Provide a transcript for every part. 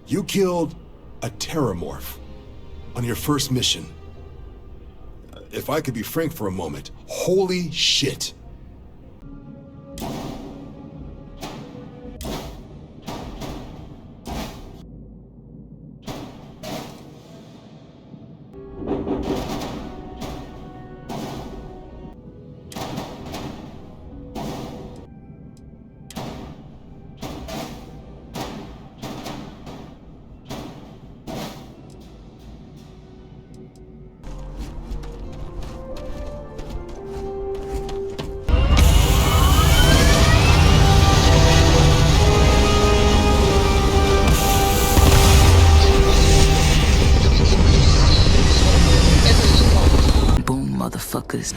You killed a terramorph on your first mission. If I could be frank for a moment, holy shit. Motherfuckers.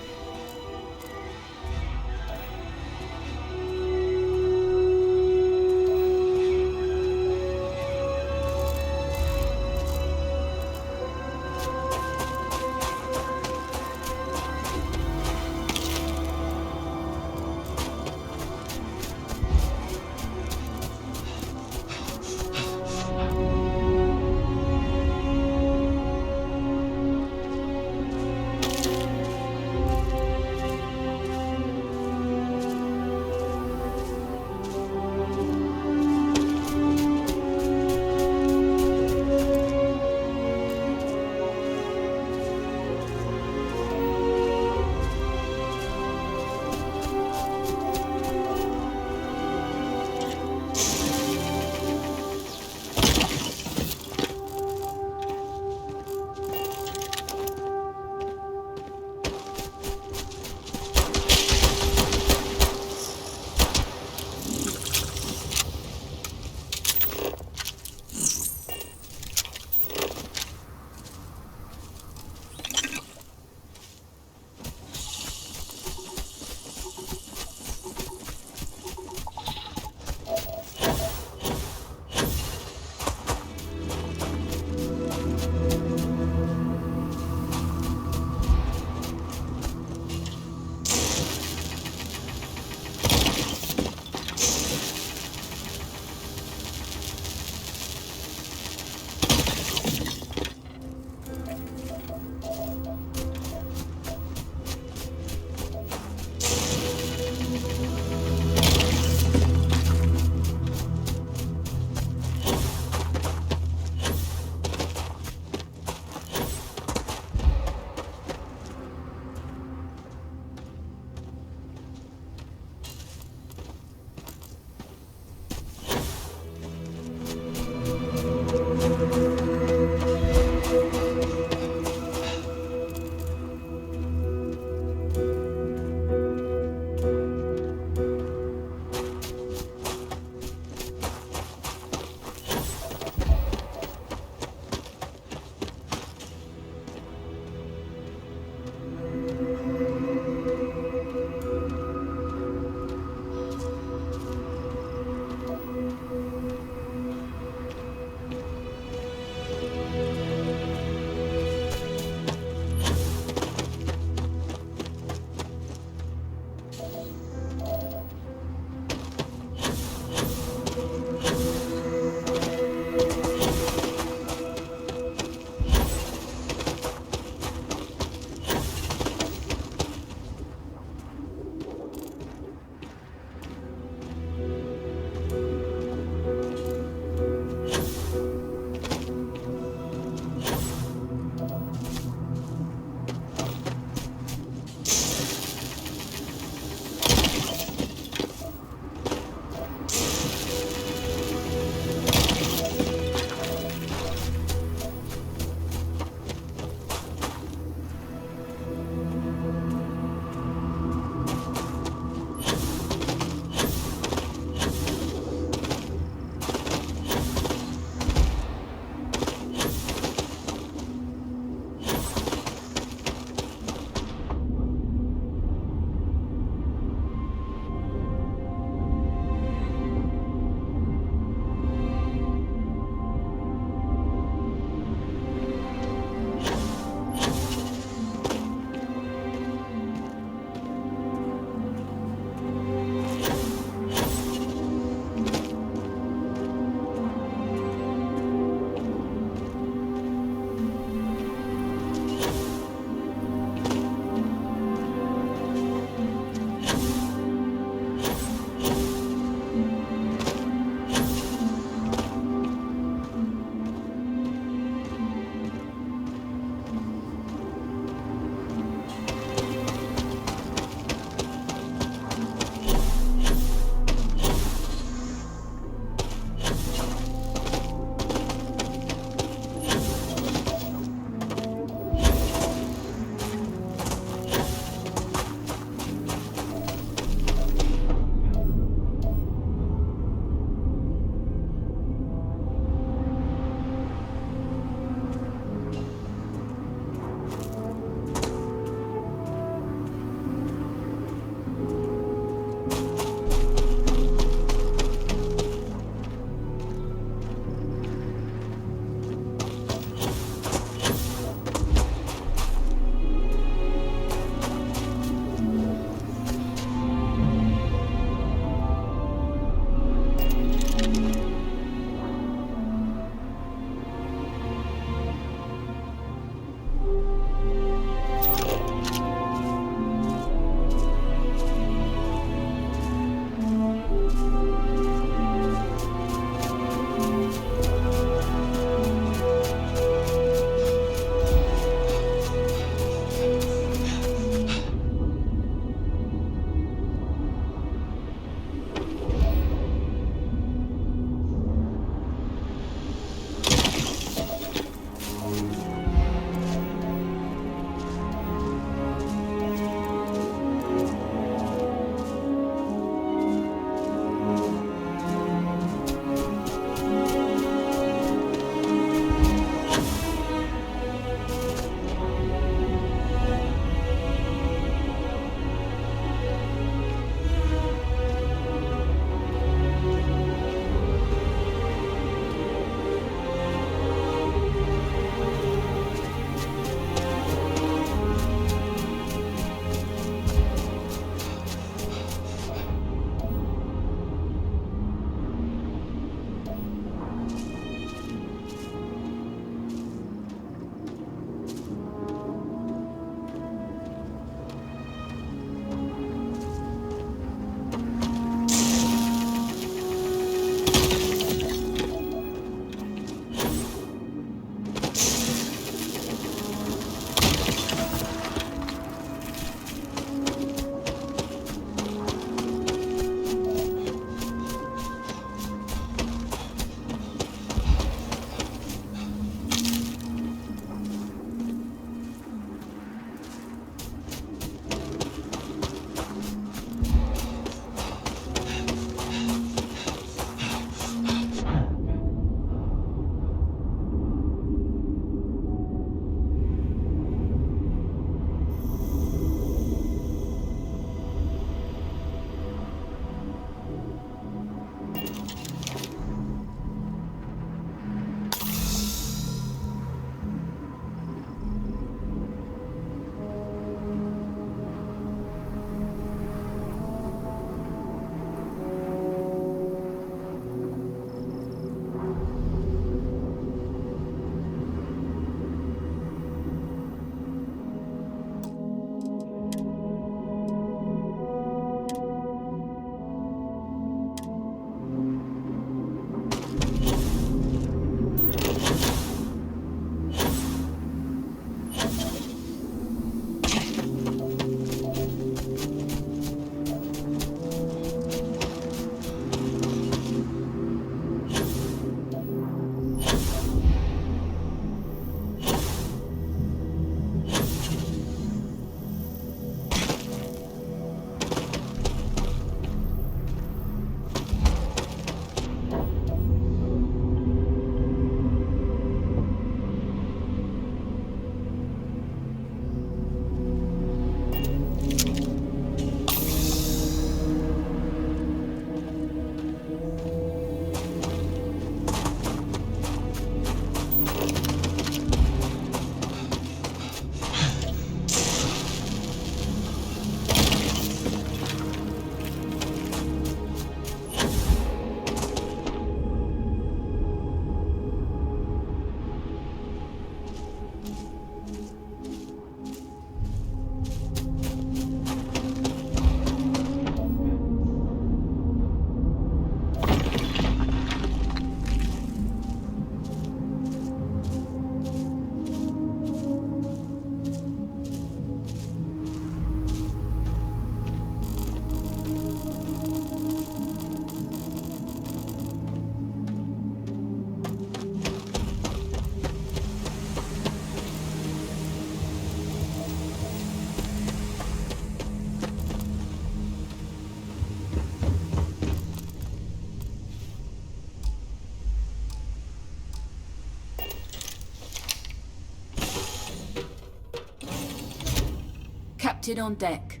detected on deck.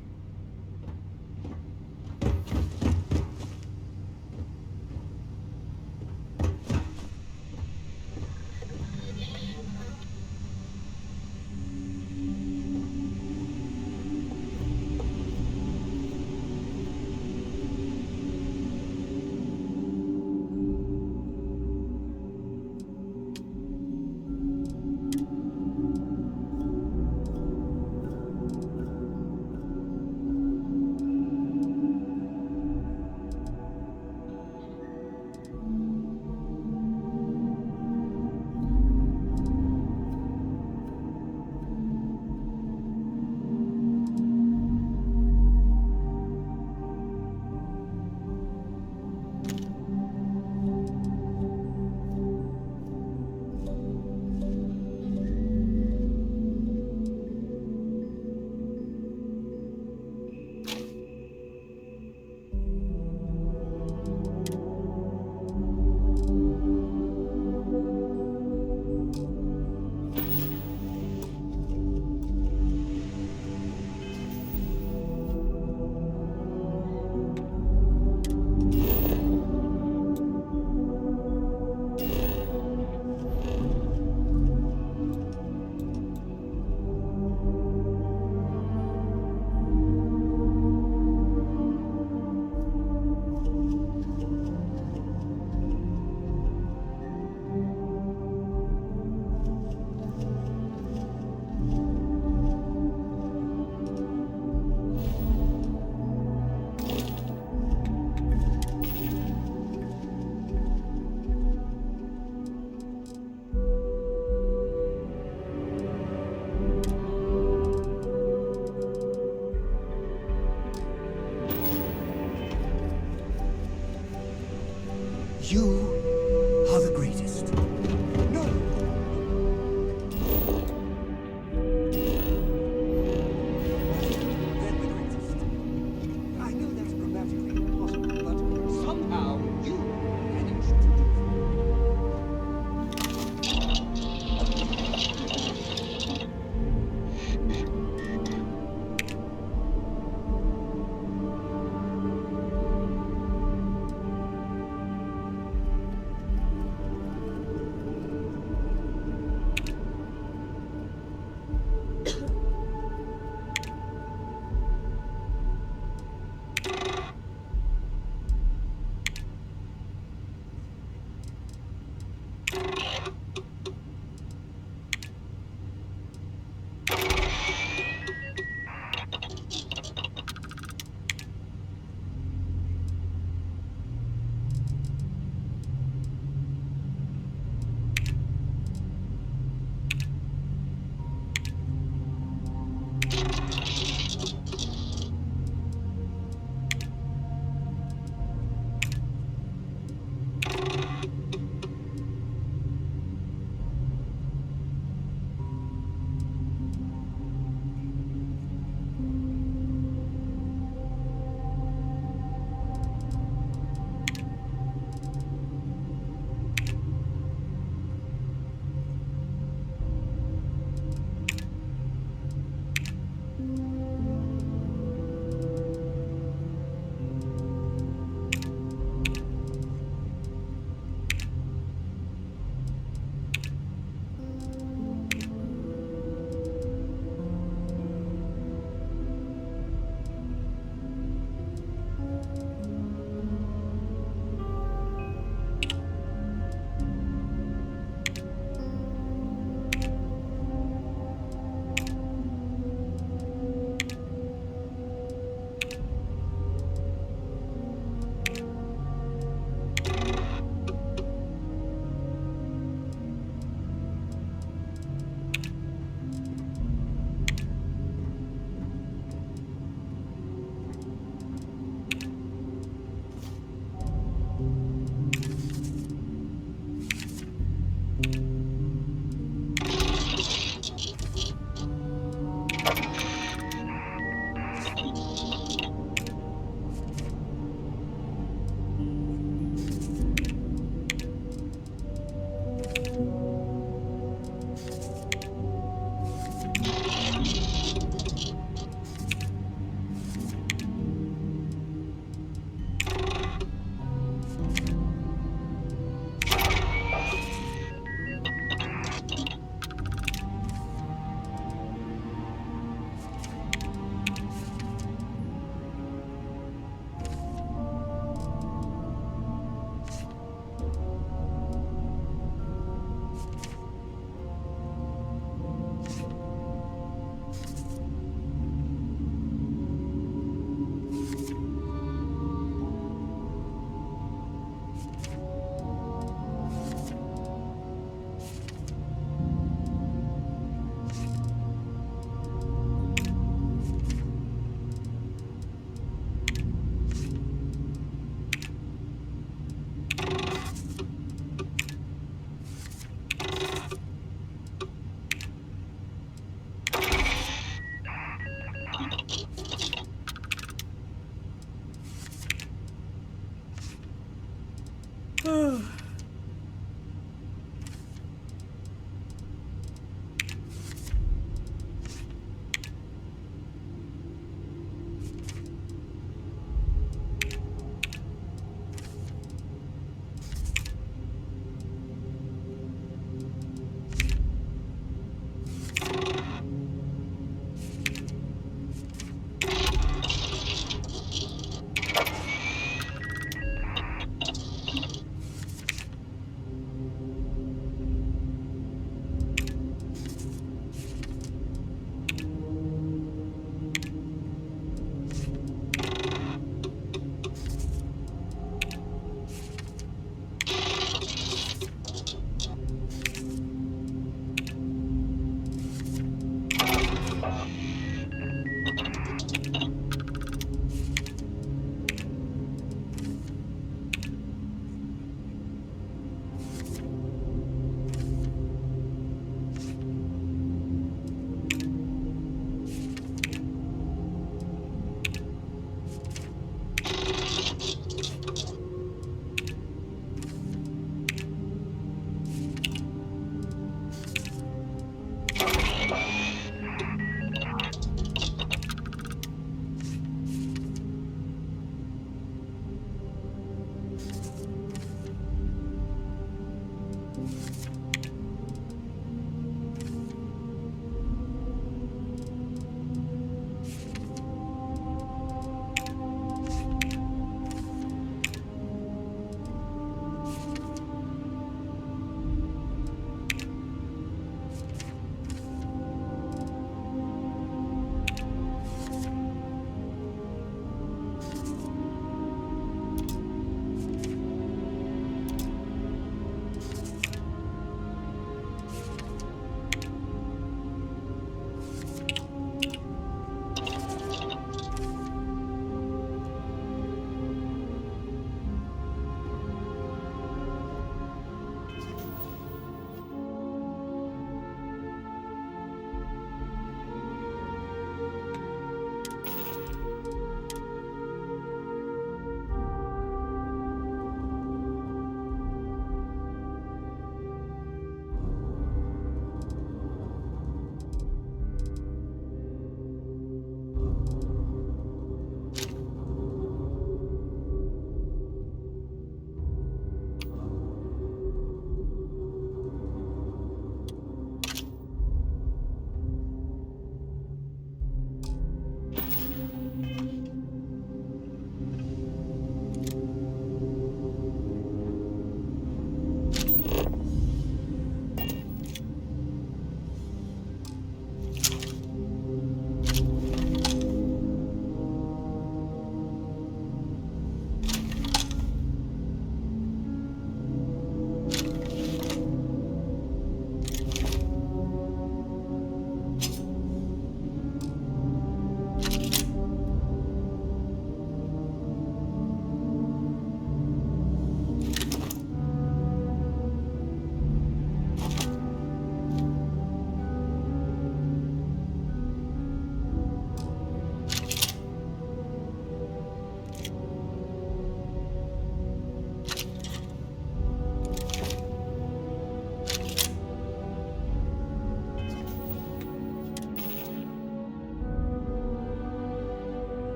You are the greatest. No! They're the greatest. I know that's grammatically impossible, but somehow you managed to do it.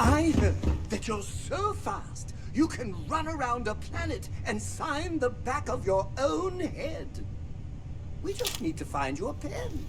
I heard that you're so fast you can run around a planet and sign the back of your own head. We just need to find your pen.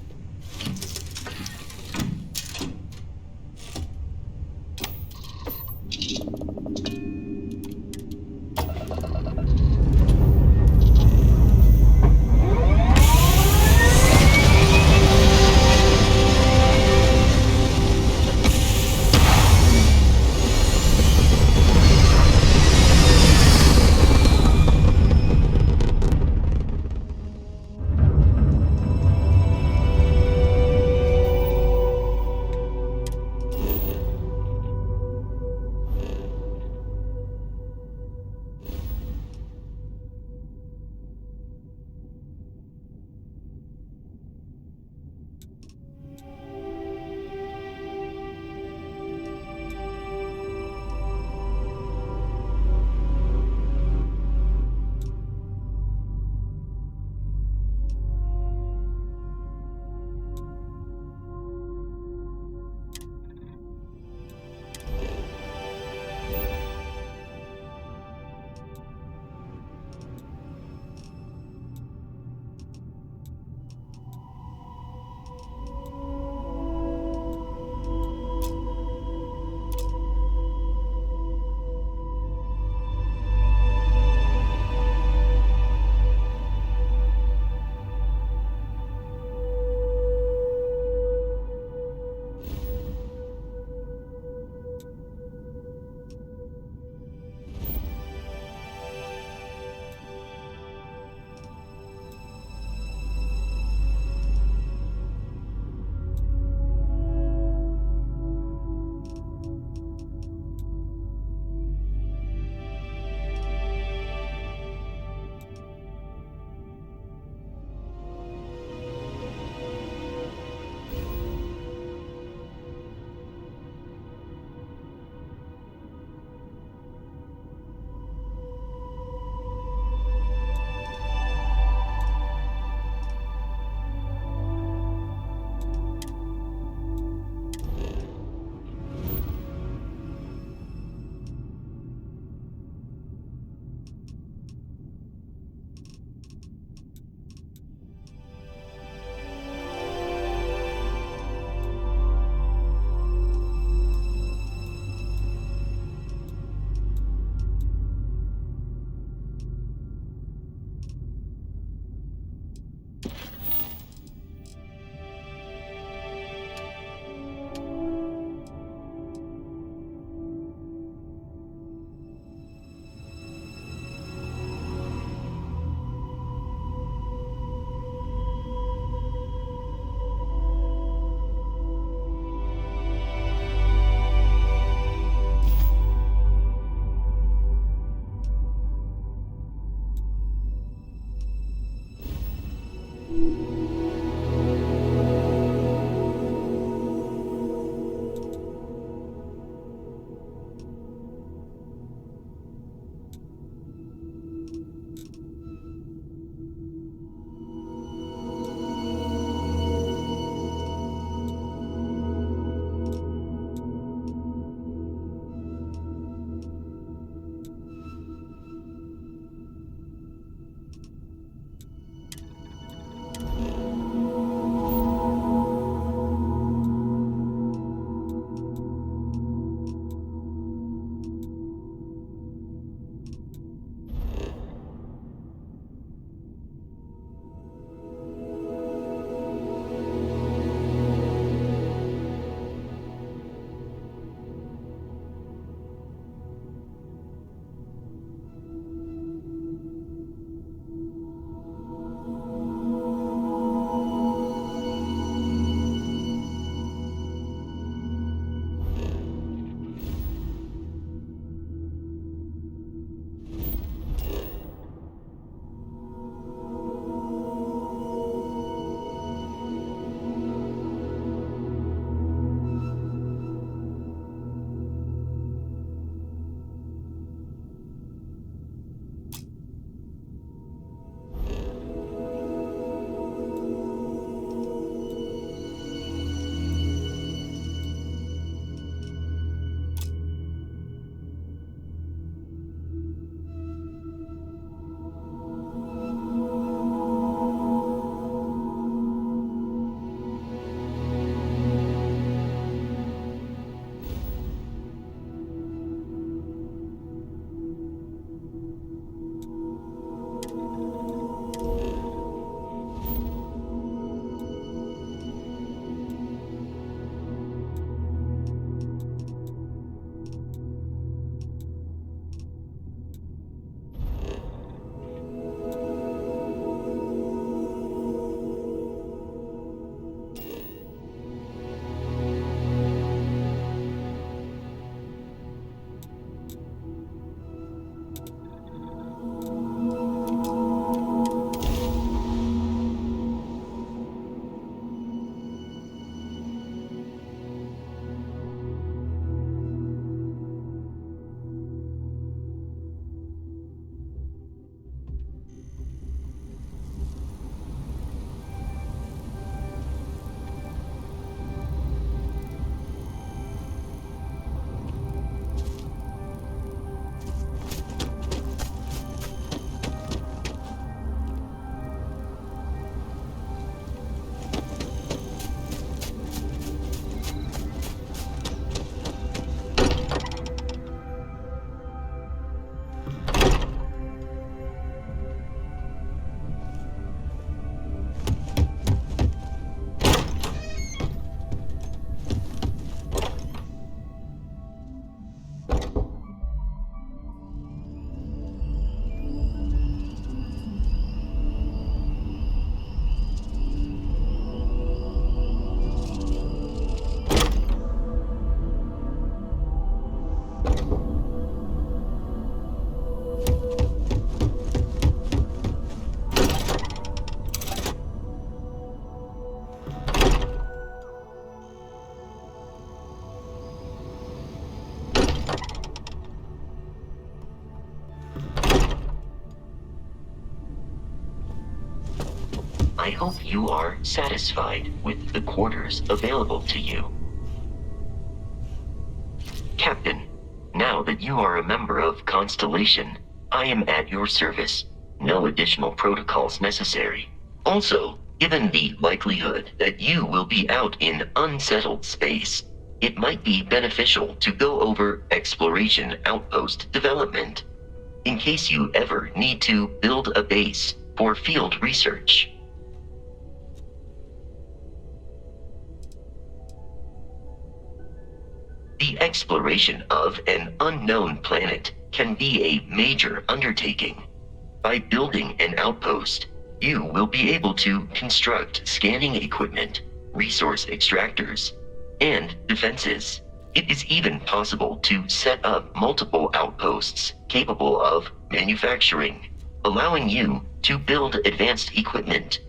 I hope you are satisfied with the quarters available to you. Captain, now that you are a member of Constellation, I am at your service. No additional protocols necessary. Also, given the likelihood that you will be out in unsettled space, it might be beneficial to go over exploration outpost development, in case you ever need to build a base for field research. The exploration of an unknown planet can be a major undertaking. By building an outpost, you will be able to construct scanning equipment, resource extractors, and defenses. It is even possible to set up multiple outposts capable of manufacturing, allowing you to build advanced equipment.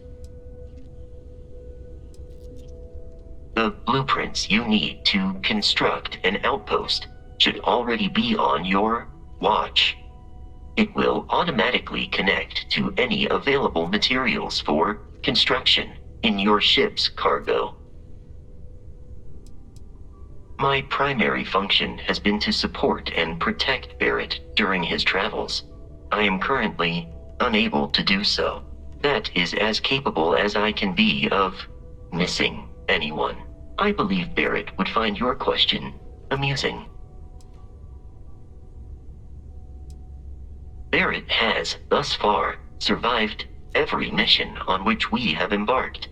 The blueprints you need to construct an outpost should already be on your watch. It will automatically connect to any available materials for construction in your ship's cargo. My primary function has been to support and protect Barrett during his travels. I am currently unable to do so. That is as capable as I can be of missing anyone. I believe Barrett would find your question amusing. Barrett has, thus far, survived every mission on which we have embarked.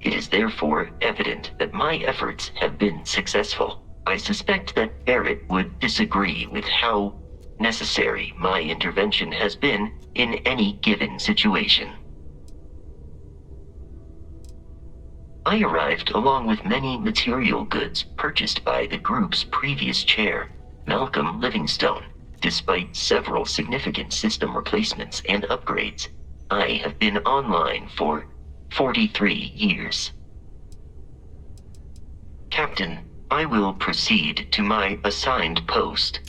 It is therefore evident that my efforts have been successful. I suspect that Barrett would disagree with how necessary my intervention has been in any given situation. I arrived along with many material goods purchased by the group's previous chair, Malcolm Livingstone. Despite several significant system replacements and upgrades, I have been online for 43 years. Captain, I will proceed to my assigned post.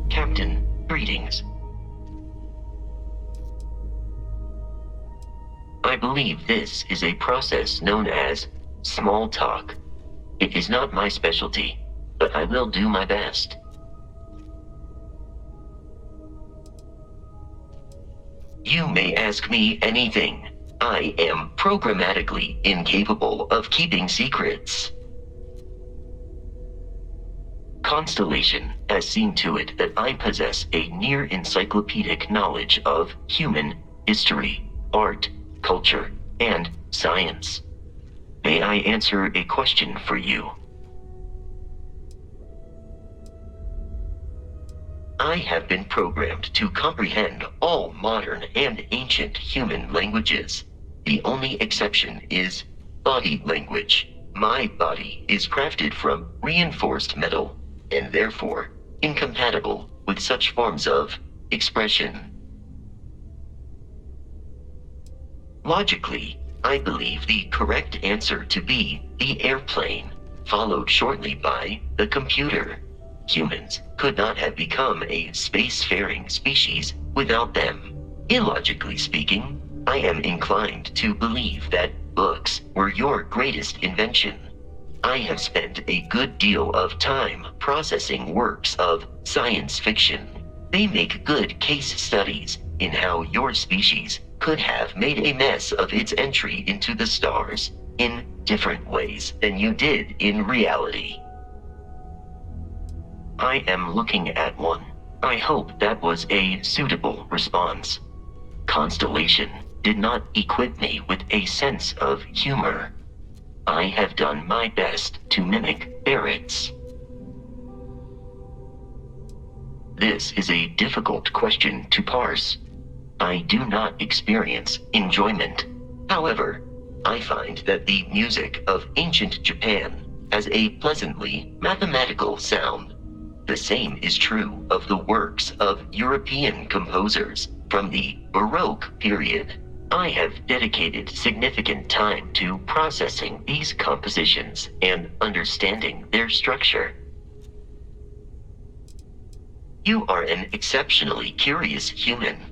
Captain, greetings. I believe this is a process known as small talk. It is not my specialty, but I will do my best. You may ask me anything. I am programmatically incapable of keeping secrets. Constellation has seen to it that I possess a near encyclopedic knowledge of human history, art, culture, and science. May I answer a question for you? I have been programmed to comprehend all modern and ancient human languages. The only exception is body language. My body is crafted from reinforced metal, and therefore incompatible with such forms of expression. Logically, I believe the correct answer to be the airplane, followed shortly by the computer. Humans could not have become a spacefaring species without them. Illogically speaking, I am inclined to believe that books were your greatest invention. I have spent a good deal of time processing works of science fiction. They make good case studies in how your species could have made a mess of its entry into the stars in different ways than you did in reality. I am looking at one. I hope that was a suitable response. Constellation did not equip me with a sense of humor. I have done my best to mimic Barrett's. This is a difficult question to parse. I do not experience enjoyment. However, I find that the music of ancient Japan has a pleasantly mathematical sound. The same is true of the works of European composers from the Baroque period. I have dedicated significant time to processing these compositions and understanding their structure. You are an exceptionally curious human.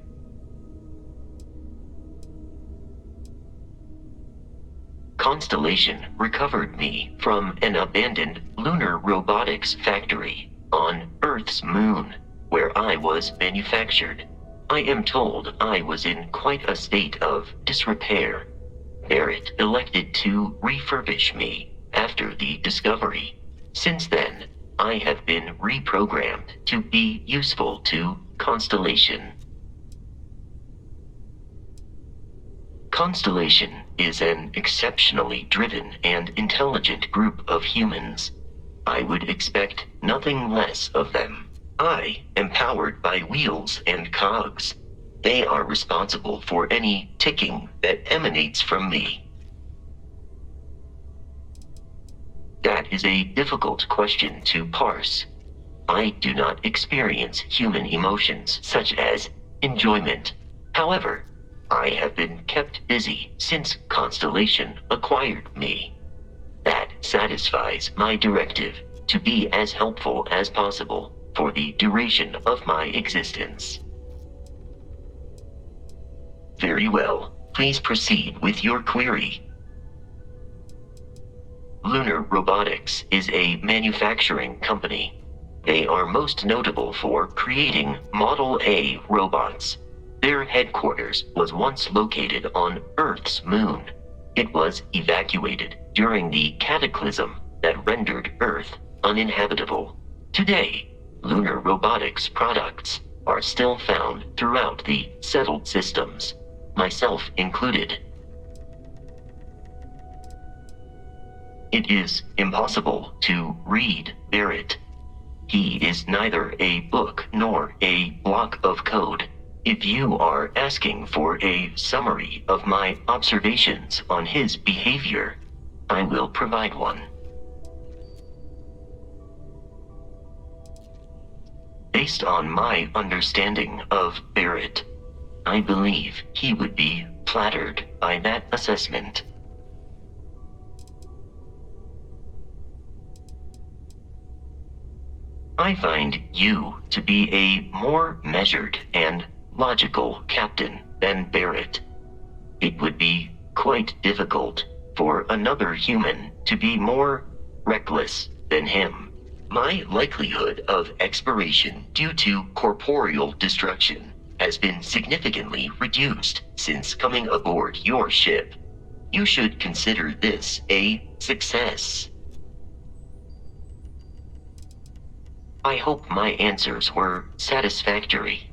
Constellation recovered me from an abandoned lunar robotics factory on Earth's moon, where I was manufactured. I am told I was in quite a state of disrepair. Barrett elected to refurbish me after the discovery. Since then, I have been reprogrammed to be useful to Constellation. Constellation is an exceptionally driven and intelligent group of humans. I would expect nothing less of them. I am powered by wheels and cogs. They are responsible for any ticking that emanates from me. That is a difficult question to parse. I do not experience human emotions such as enjoyment. However, I have been kept busy since Constellation acquired me. That satisfies my directive to be as helpful as possible for the duration of my existence. Very well. Please proceed with your query. Lunar Robotics is a manufacturing company. They are most notable for creating Model A robots. Their headquarters was once located on Earth's moon. It was evacuated during the cataclysm that rendered Earth uninhabitable. Today, lunar robotics products are still found throughout the settled systems, myself included. It is impossible to read Barrett. He is neither a book nor a block of code. If you are asking for a summary of my observations on his behavior, I will provide one. Based on my understanding of Barrett, I believe he would be flattered by that assessment. I find you to be a more measured and logical captain than Barrett. It would be quite difficult for another human to be more reckless than him. My likelihood of expiration due to corporeal destruction has been significantly reduced since coming aboard your ship. You should consider this a success. I hope my answers were satisfactory.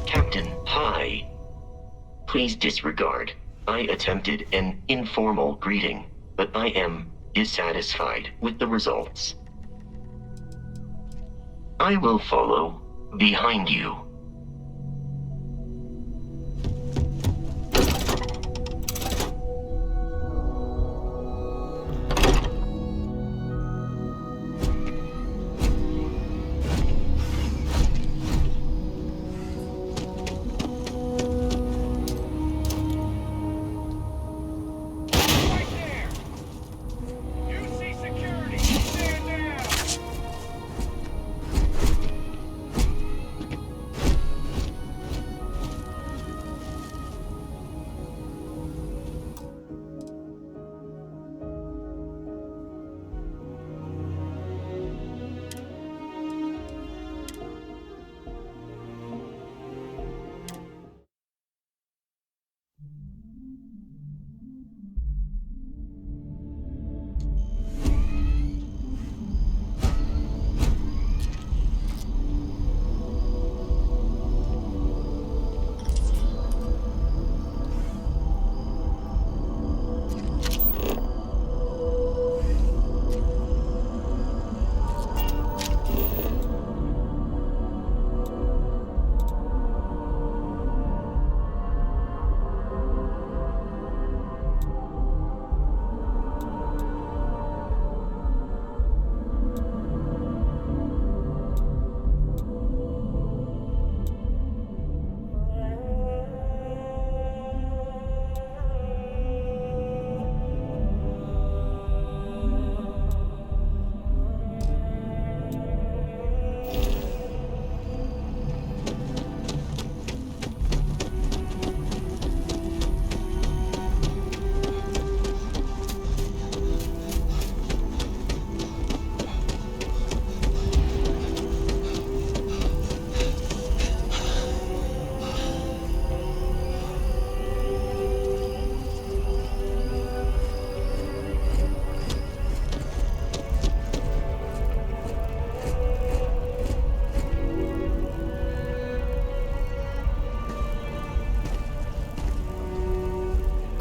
Captain, hi. Please disregard. I attempted an informal greeting, but I am dissatisfied with the results. I will follow behind you.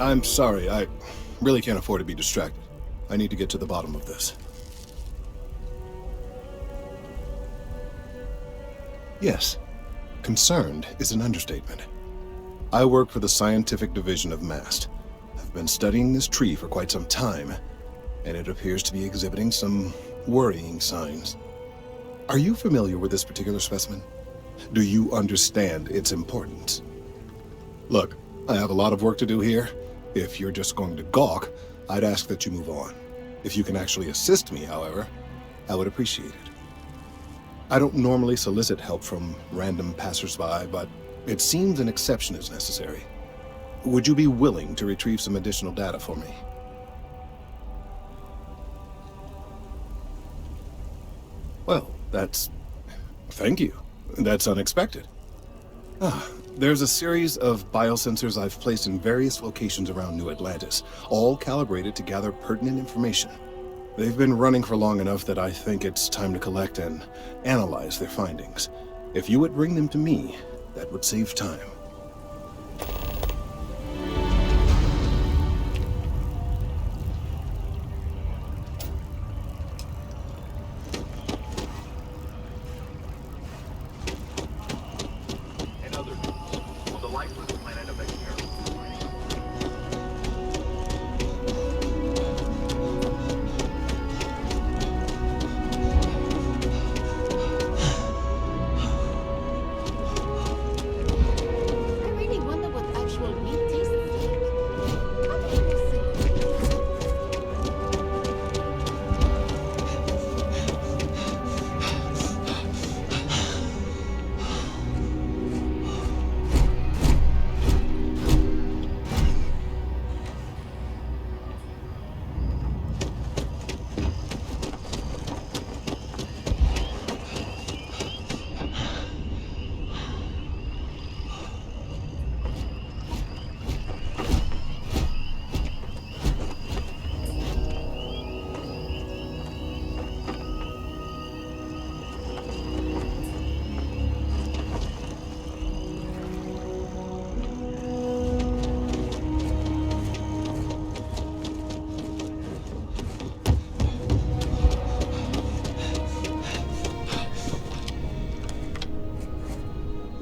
I'm sorry, I really can't afford to be distracted. I need to get to the bottom of this. Yes, concerned is an understatement. I work for the scientific division of MAST. I've been studying this tree for quite some time, and it appears to be exhibiting some worrying signs. Are you familiar with this particular specimen? Do you understand its importance? Look, I have a lot of work to do here. If you're just going to gawk, I'd ask that you move on. If you can actually assist me, however, I would appreciate it. I don't normally solicit help from random passersby, but it seems an exception is necessary. Would you be willing to retrieve some additional data for me? Well, thank you. That's unexpected. There's a series of biosensors I've placed in various locations around New Atlantis, all calibrated to gather pertinent information. They've been running for long enough that I think it's time to collect and analyze their findings. If you would bring them to me, that would save time.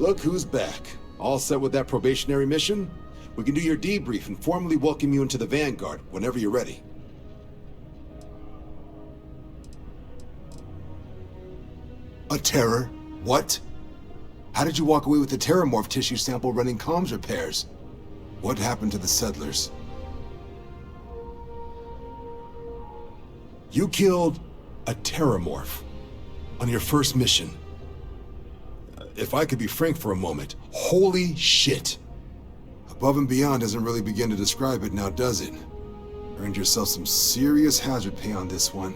Look who's back. All set with that probationary mission? We can do your debrief and formally welcome you into the Vanguard whenever you're ready. A terror? What? How did you walk away with the terramorph tissue sample running comms repairs? What happened to the settlers? You killed a terramorph on your first mission. If I could be frank for a moment, holy shit. Above and beyond doesn't really begin to describe it now, does it? Earned yourself some serious hazard pay on this one.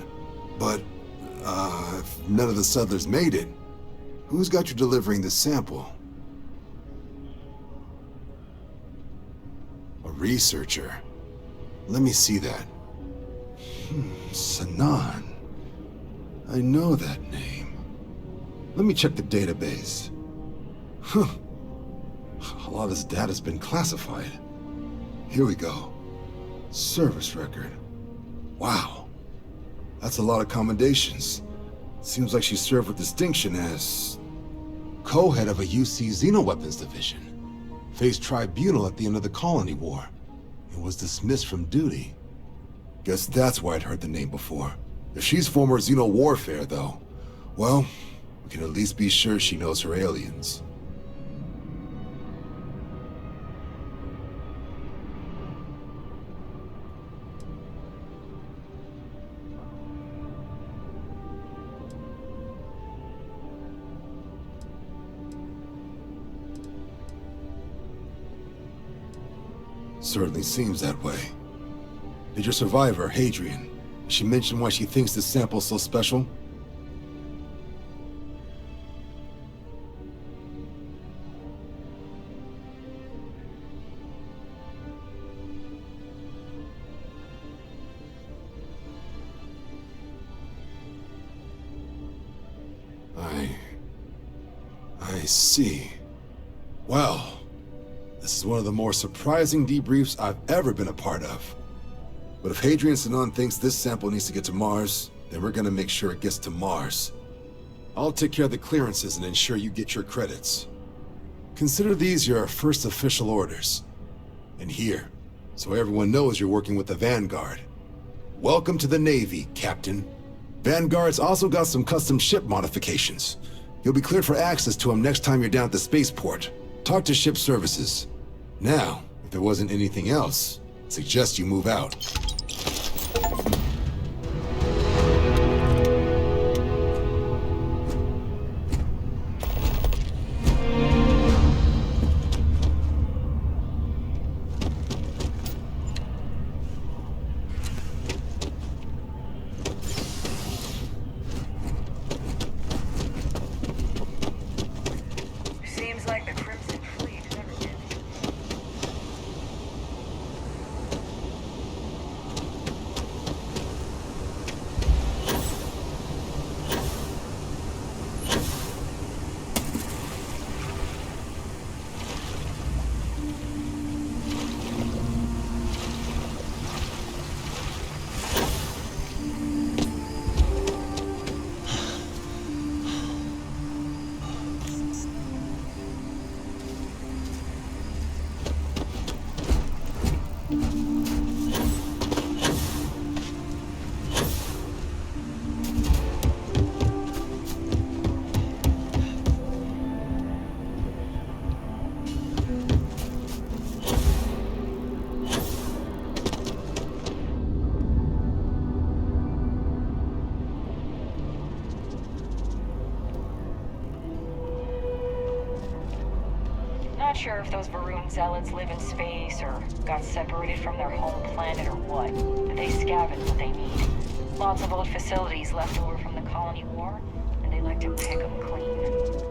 But, if none of the settlers made it, who's got you delivering the sample? A researcher. Let me see that. Sanan. I know that name. Let me check the database. Huh. A lot of this data's been classified. Here we go. Service record. Wow. That's a lot of commendations. Seems like she served with distinction as co-head of a UC Xenoweapons division. Faced tribunal at the end of the Colony War. And was dismissed from duty. Guess that's why I'd heard the name before. If she's former Xeno warfare, though, well, we can at least be sure she knows her aliens. Certainly seems that way. Did your survivor, Hadrian, she mention why she thinks this sample's so special? I see. Well, this is one of the more surprising debriefs I've ever been a part of. But if Hadrian Sanan thinks this sample needs to get to Mars, then we're gonna make sure it gets to Mars. I'll take care of the clearances and ensure you get your credits. Consider these your first official orders. And here, so everyone knows you're working with the Vanguard. Welcome to the Navy, Captain. Vanguard's also got some custom ship modifications. You'll be cleared for access to them next time you're down at the spaceport. Talk to ship services. Now, if there wasn't anything else, I suggest you move out. Seems like the Crimson Fleet is everything. Not sure if those Varun zealots live in space or got separated from their home planet or what, but they scavenge what they need. Lots of old facilities left over from the Colony War, and they like to pick them clean.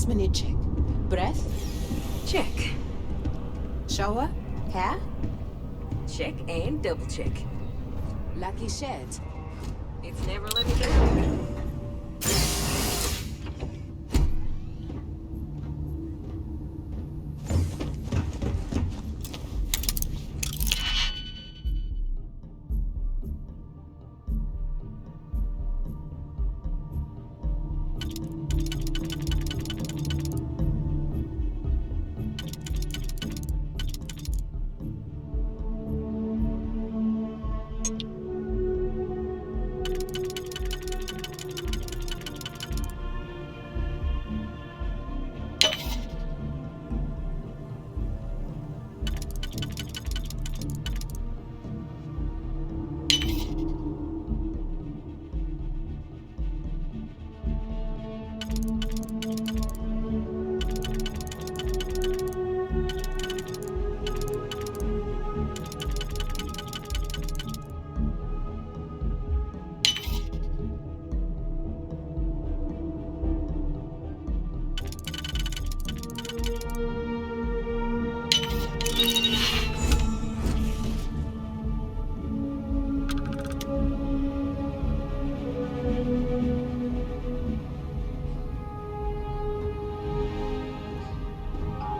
Pulse minute check. Breath? Check. Shower? Hair? Check and double check. Lucky shed. It's never let me down.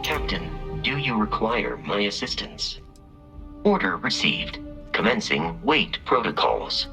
Captain, do you require my assistance? Order received. Commencing wait protocols.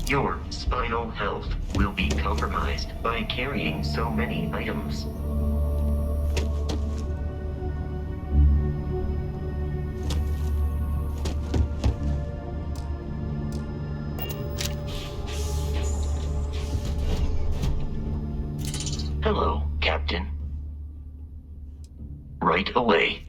Your spinal health will be compromised by carrying so many items. Hello, Captain. Right away.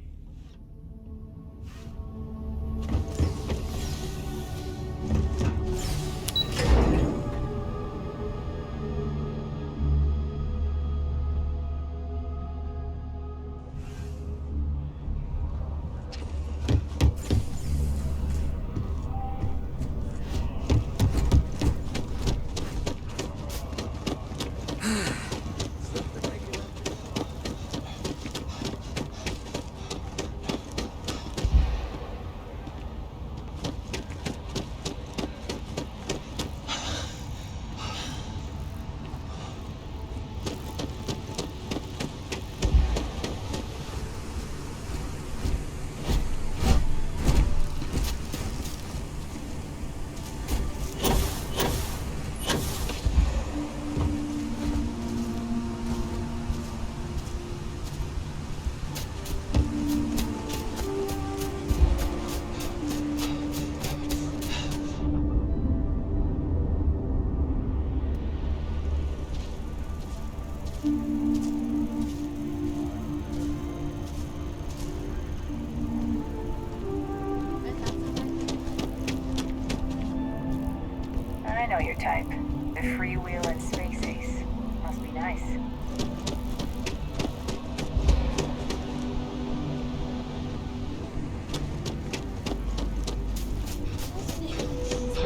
know your type. The freewheeling space ace. Must be nice.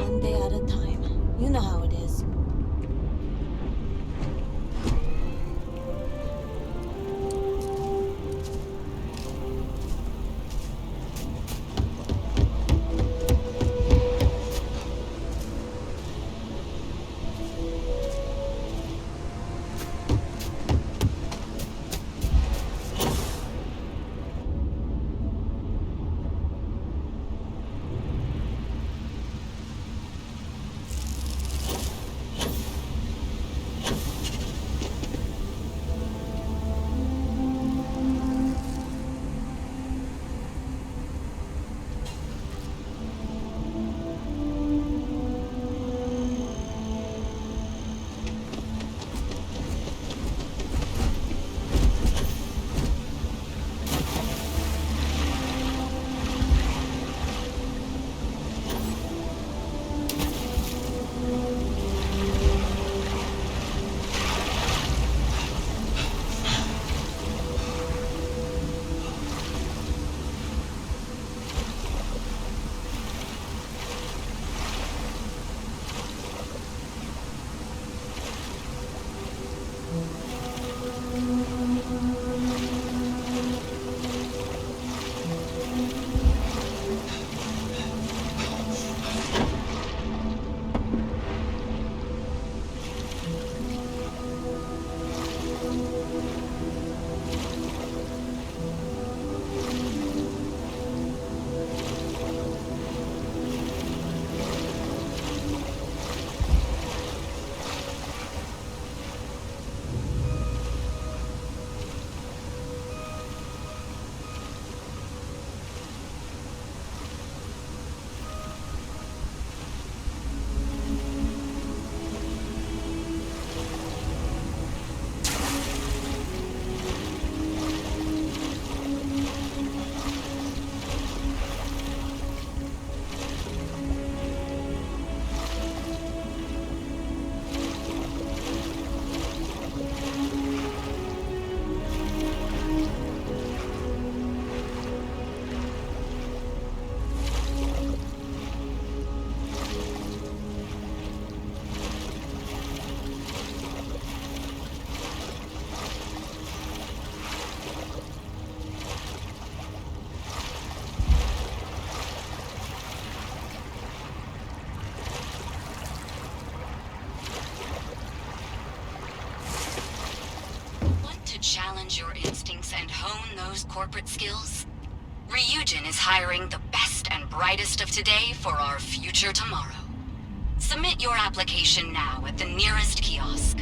One day at a time. You know how it is. Challenge your instincts and hone those corporate skills? Ryujin is hiring the best and brightest of today for our future tomorrow. Submit your application now at the nearest kiosk.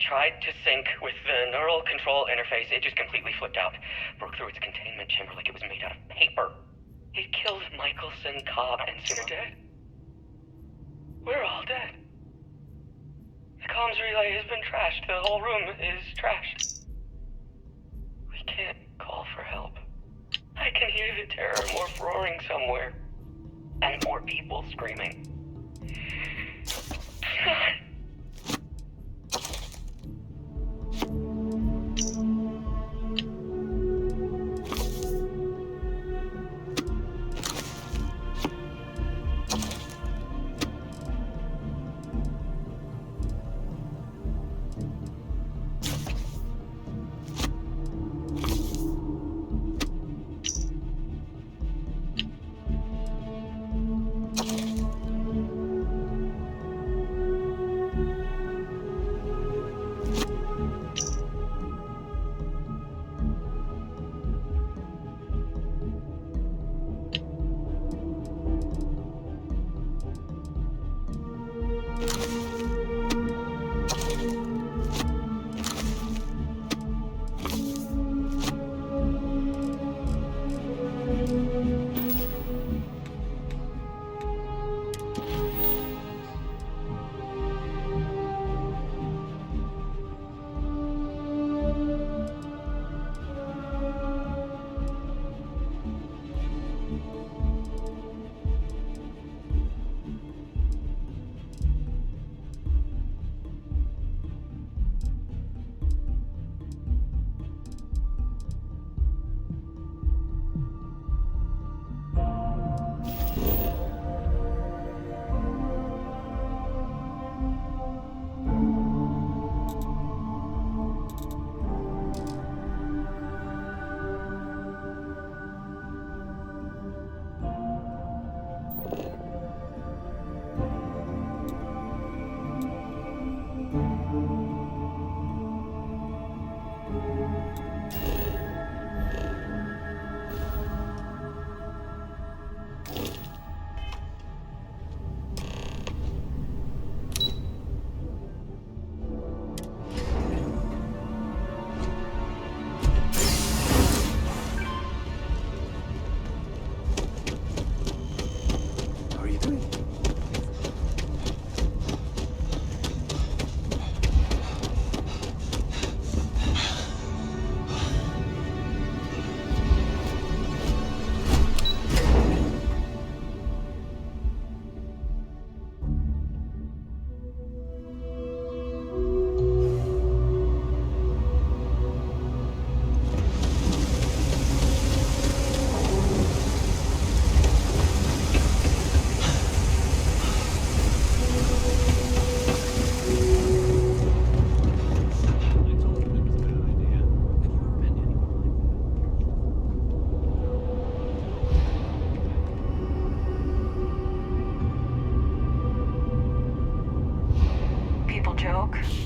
tried to sync with the neural control interface. It just completely flipped out. Broke through its containment chamber like it was made out of paper. It killed Michelson, Cobb, and Sinner dead. We're all dead. The comms relay has been trashed. The whole room is trashed. We can't call for help. I can hear the terror morph roaring somewhere. And more people screaming. God.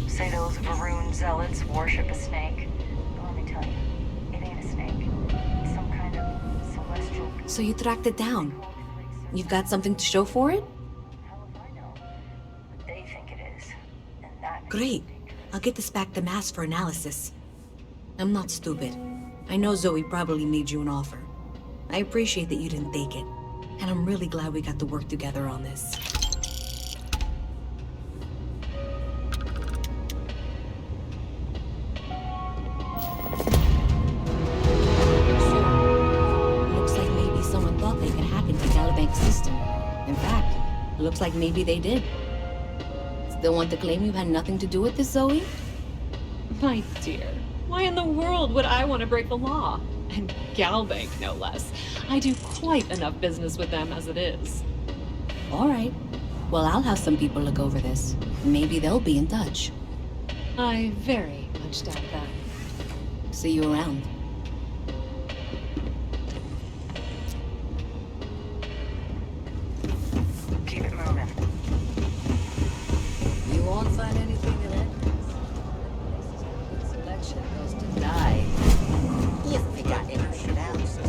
Say those Varun zealots worship a snake. But let me tell you, it ain't a snake. It's some kind of celestial... So you tracked it down. You've got something to show for it? Hell if I know. But they think it is. And that... Great. I'll get this back to Mass for analysis. I'm not stupid. I know Zoe probably made you an offer. I appreciate that you didn't take it. And I'm really glad we got to work together on this. Looks like maybe they did. Still want to claim you had nothing to do with this, Zoe? My dear, why in the world would I want to break the law? And Galbank, no less. I do quite enough business with them as it is. All right. Well, I'll have some people look over this. Maybe they'll be in touch. I very much doubt that. See you around. Keep it moving. You won't find anything in Atlantis. Selection goes to die. If they got anything else.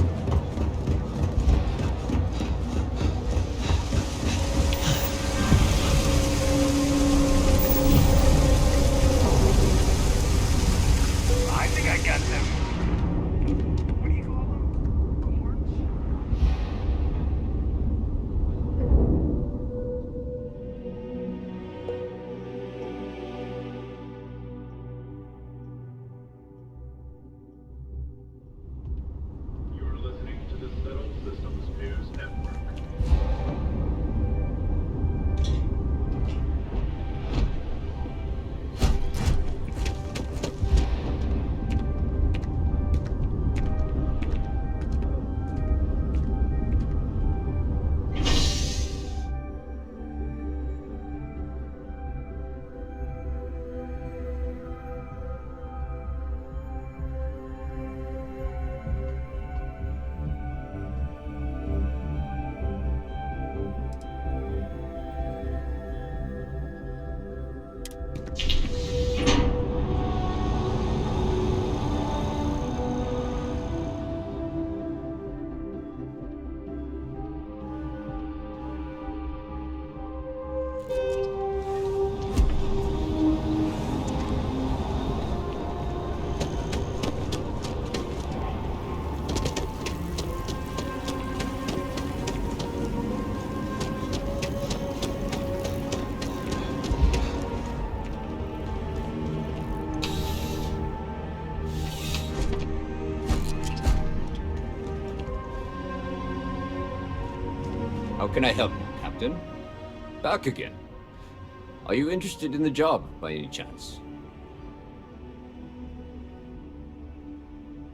How can I help you, Captain? Back again. Are you interested in the job, by any chance?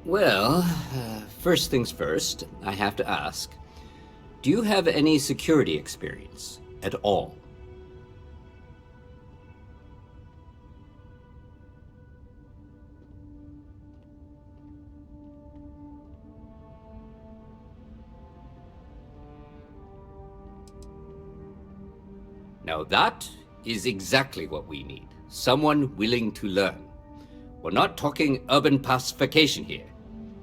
Well, first things first, I have to ask. Do you have any security experience at all? Now that is exactly what we need. Someone willing to learn. We're not talking urban pacification here.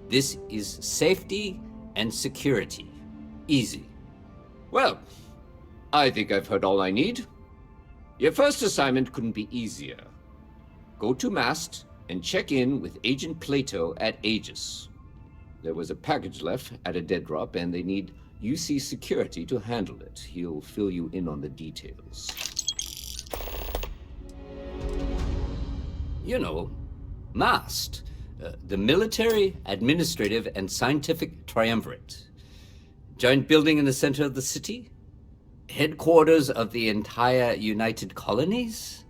This is safety and security. Easy. Well, I think I've heard all I need. Your first assignment couldn't be easier. Go to Mast and check in with Agent Plato at Aegis. There was a package left at a dead drop and they need UC security to handle it. He'll fill you in on the details. You know, MAST, the Military, Administrative, and Scientific Triumvirate. Giant building in the center of the city? Headquarters of the entire United Colonies?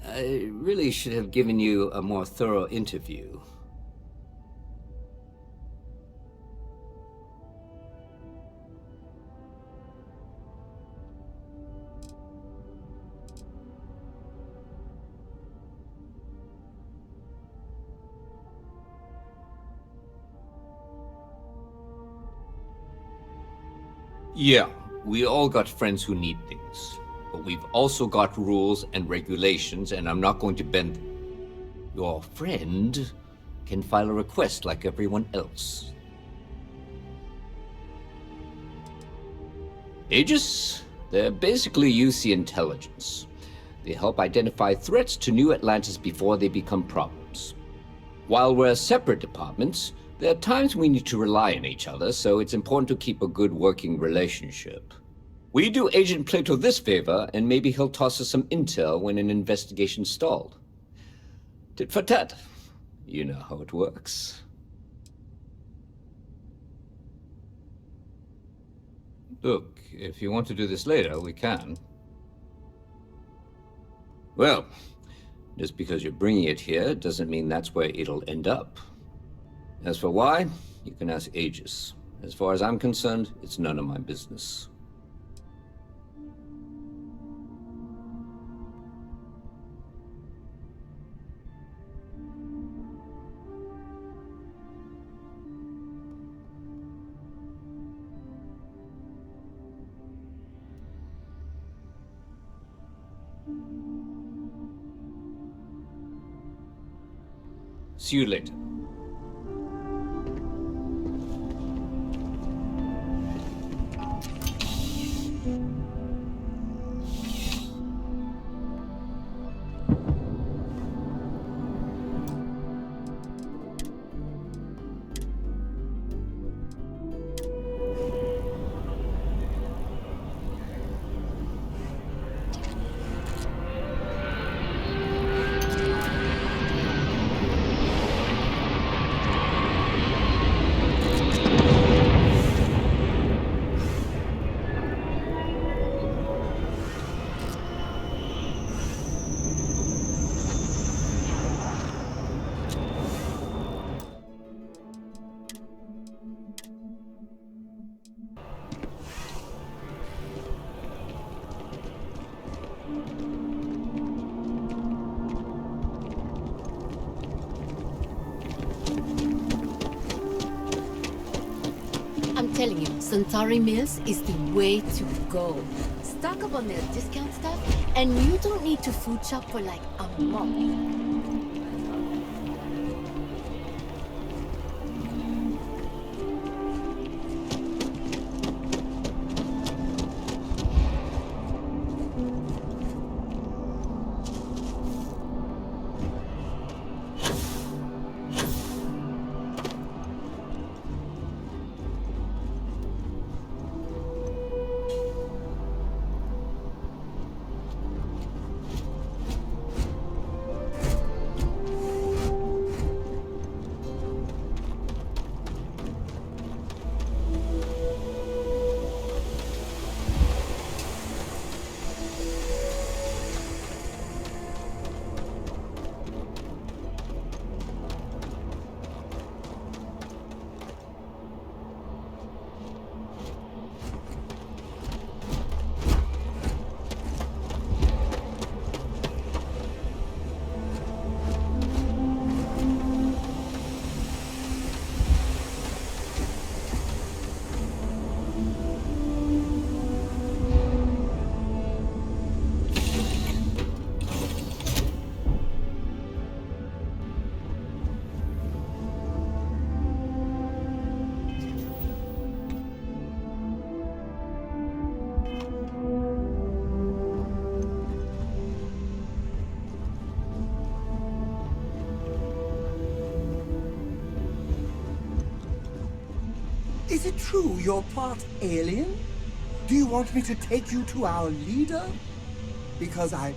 I really should have given you a more thorough interview. Yeah, we all got friends who need things, but we've also got rules and regulations, and I'm not going to bend them. Your friend can file a request like everyone else. Aegis? They're basically UC intelligence. They help identify threats to New Atlantis before they become problems. While we're separate departments, there are times we need to rely on each other, so it's important to keep a good working relationship. We do Agent Plato this favor, and maybe he'll toss us some intel when an investigation stalled. Tit for tat. You know how it works. Look, if you want to do this later, we can. Well, just because you're bringing it here doesn't mean that's where it'll end up. As for why, you can ask Aegis. As far as I'm concerned, it's none of my business. See you later. telling you, Centauri Mills is the way to go. Stock up on their discount stuff. And you don't need to food shop for like a month. Is it true you're part alien? Do you want me to take you to our leader? Because I...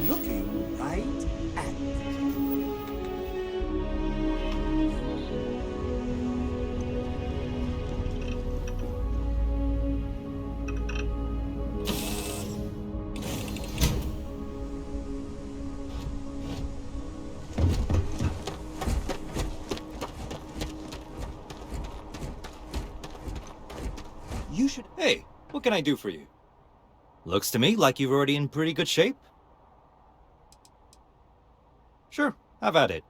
looking right at me. You should... Hey, what can I do for you? Looks to me like you're already in pretty good shape. Sure, have at it.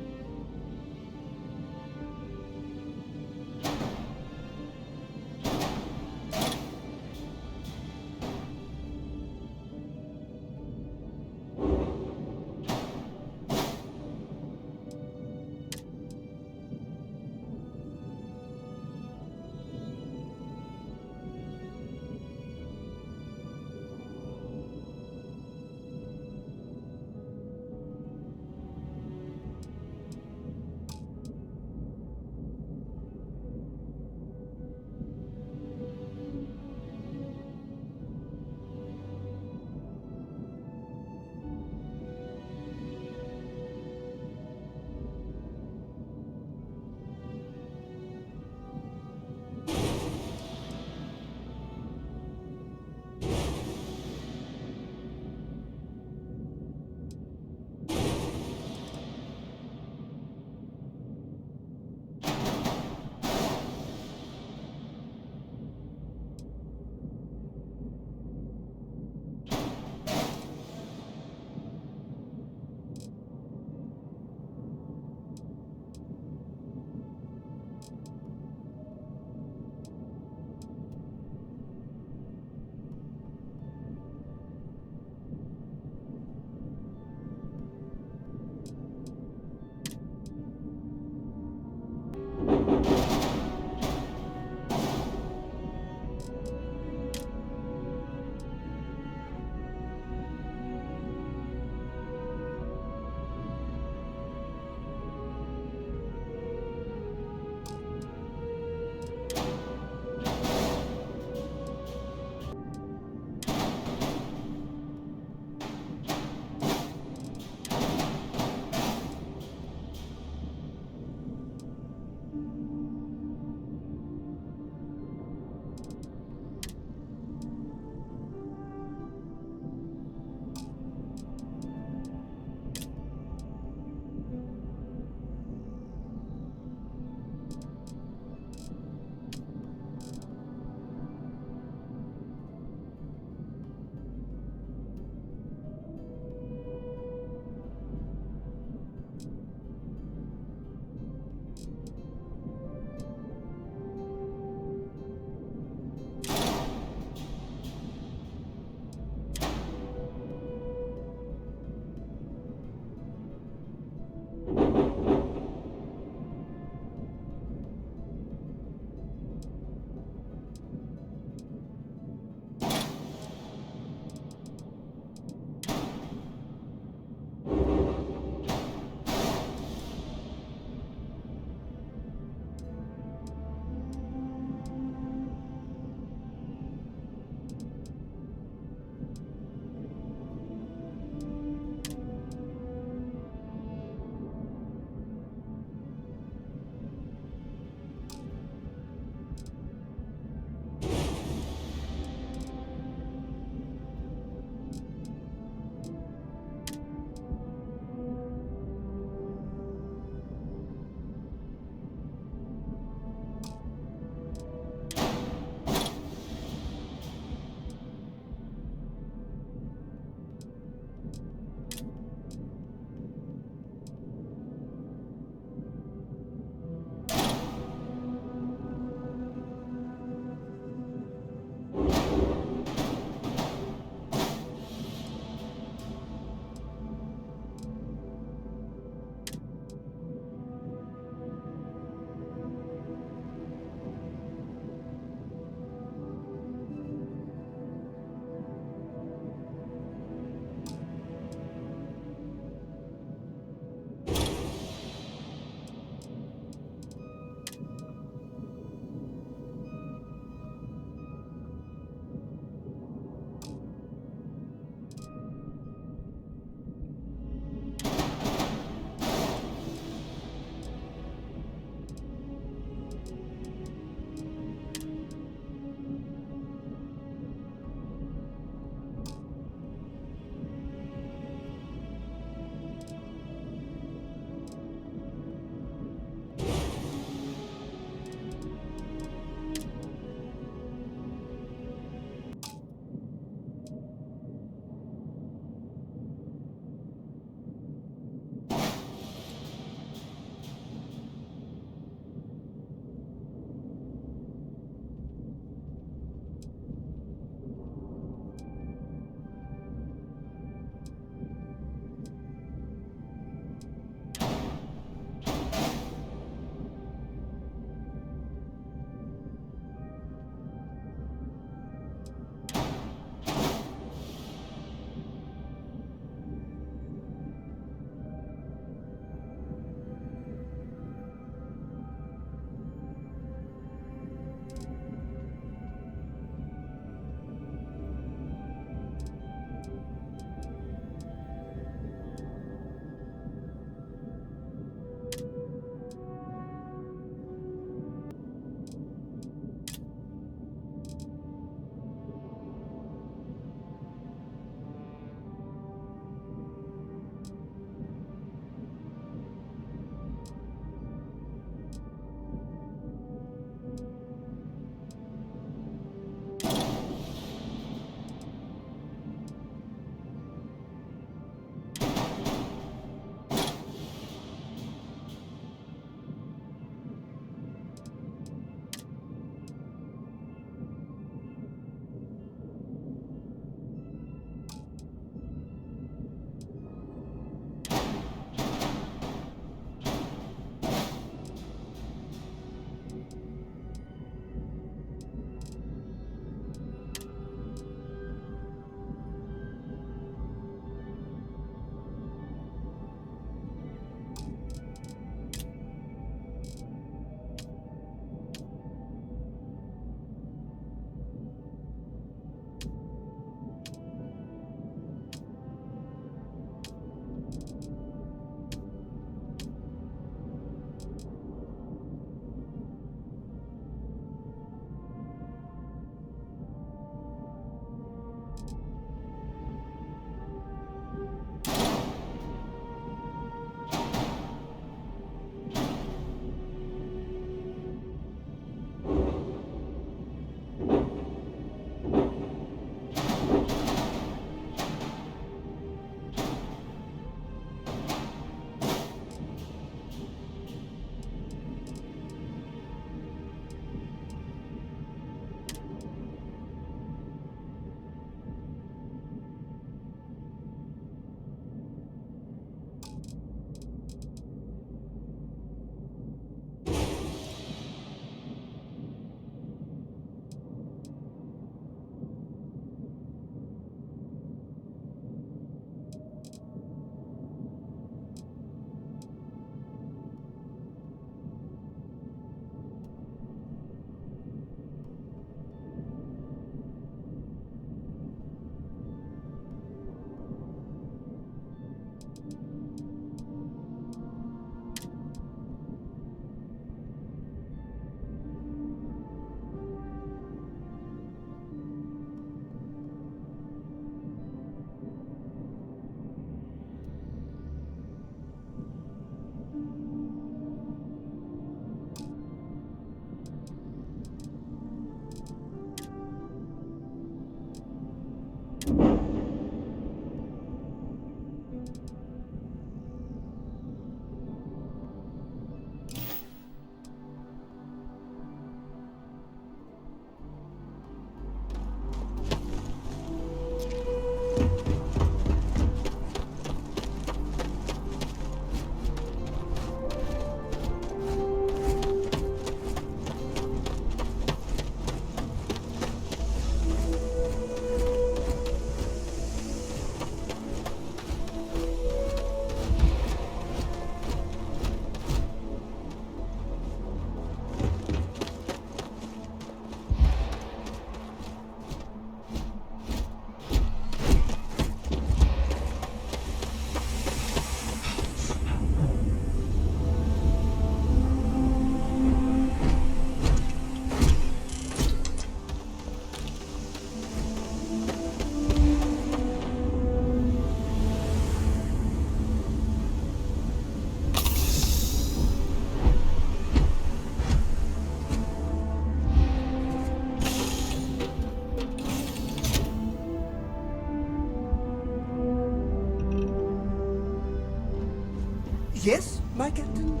Yes, my captain?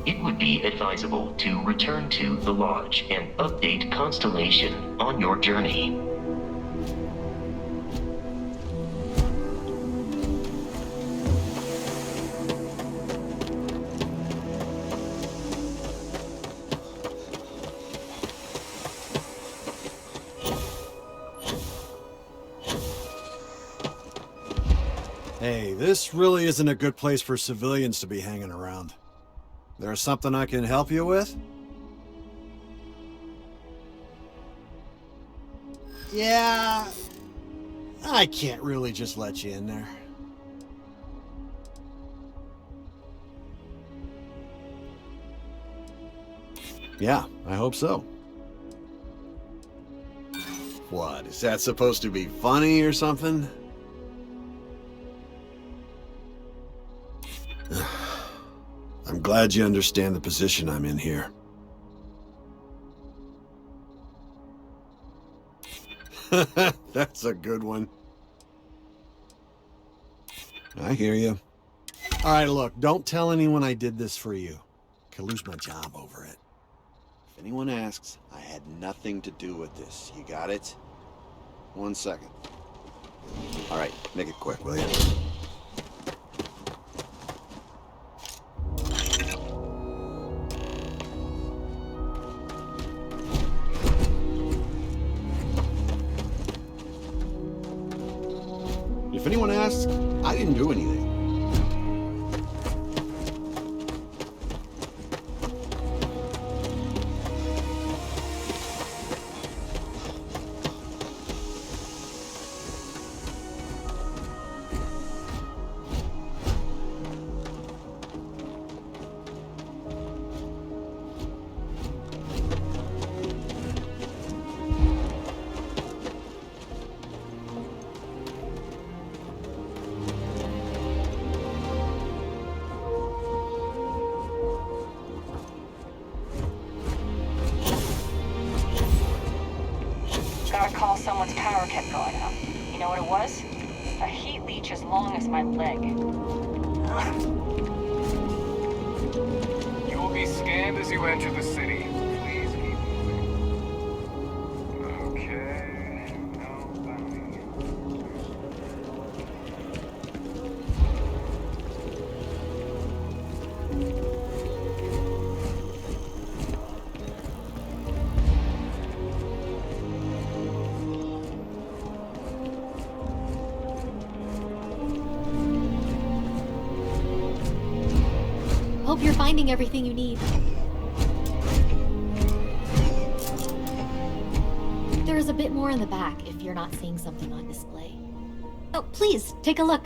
It would be advisable to return to the lodge and update Constellation on your journey. Hey, this really isn't a good place for civilians to be hanging around. There's something I can help you with? Yeah, I can't really just let you in there. Yeah, I hope so. What, is that supposed to be funny or something? I'm glad you understand the position I'm in here. That's a good one. I hear you. All right, look, don't tell anyone I did this for you. Could lose my job over it. If anyone asks, I had nothing to do with this. You got it? 1 second. All right, make it quick, will you? If anyone asks, I didn't do anything. Got a call someone's power kept going out. You know what it was? A heat leech as long as my leg. You will be scanned as you enter the city. Please keep moving. Okay. No bounty. Hope you're finding everything you need. There is a bit more in the back if you're not seeing something on display. Oh, please, take a look.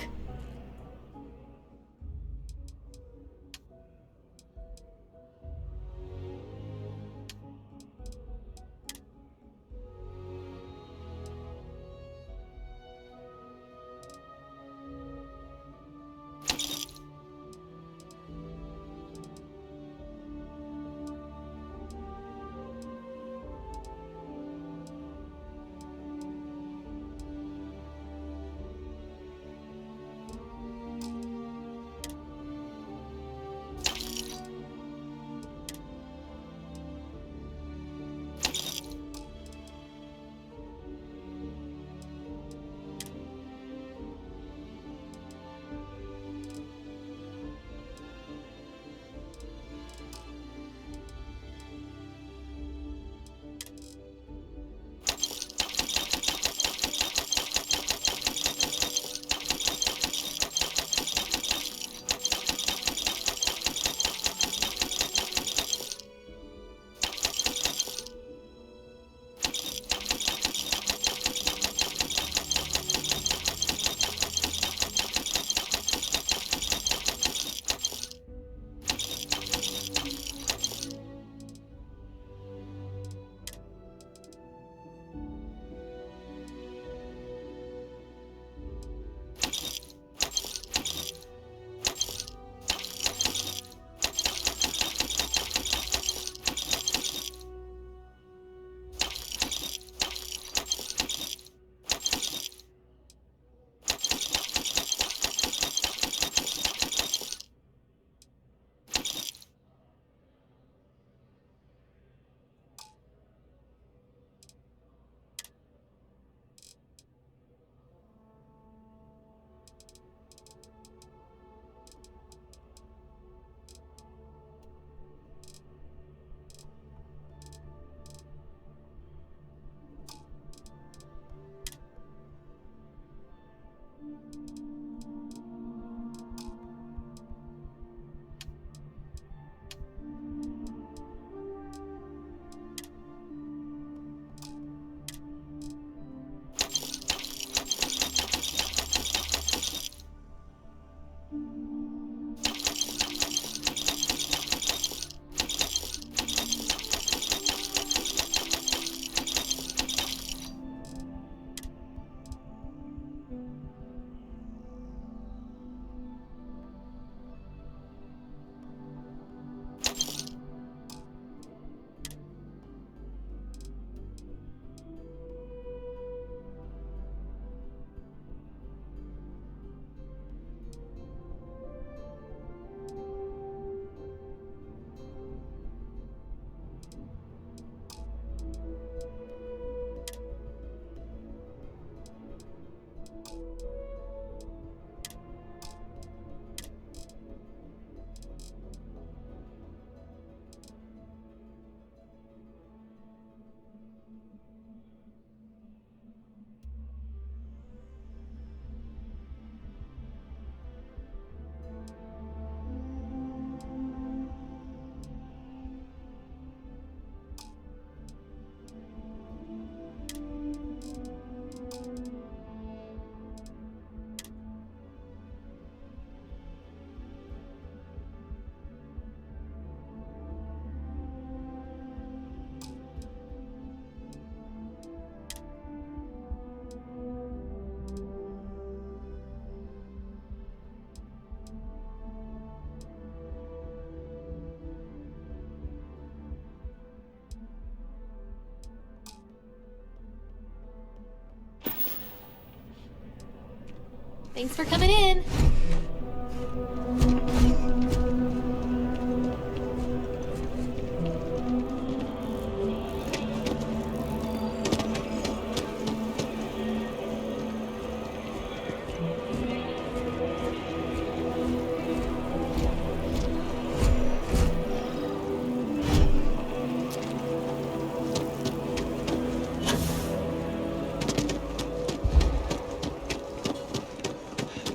Thanks for coming in.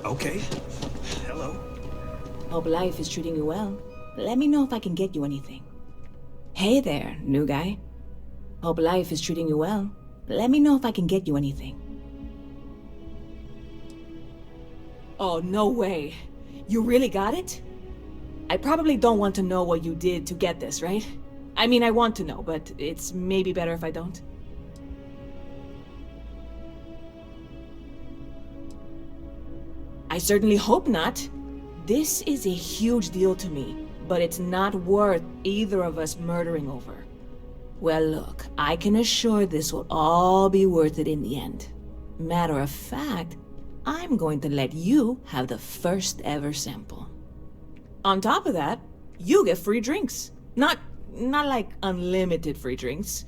Okay. Hello. Hope life is treating you well. Let me know if I can get you anything. Hey there, new guy. Hope life is treating you well. Let me know if I can get you anything. Oh, no way. You really got it? I probably don't want to know what you did to get this, right? I mean, I want to know, but it's maybe better if I don't. I certainly hope not. This is a huge deal to me, but it's not worth either of us murdering over. Well, look, I can assure this will all be worth it in the end. Matter of fact, I'm going to let you have the first ever sample. On top of that, you get free drinks. Not like unlimited free drinks,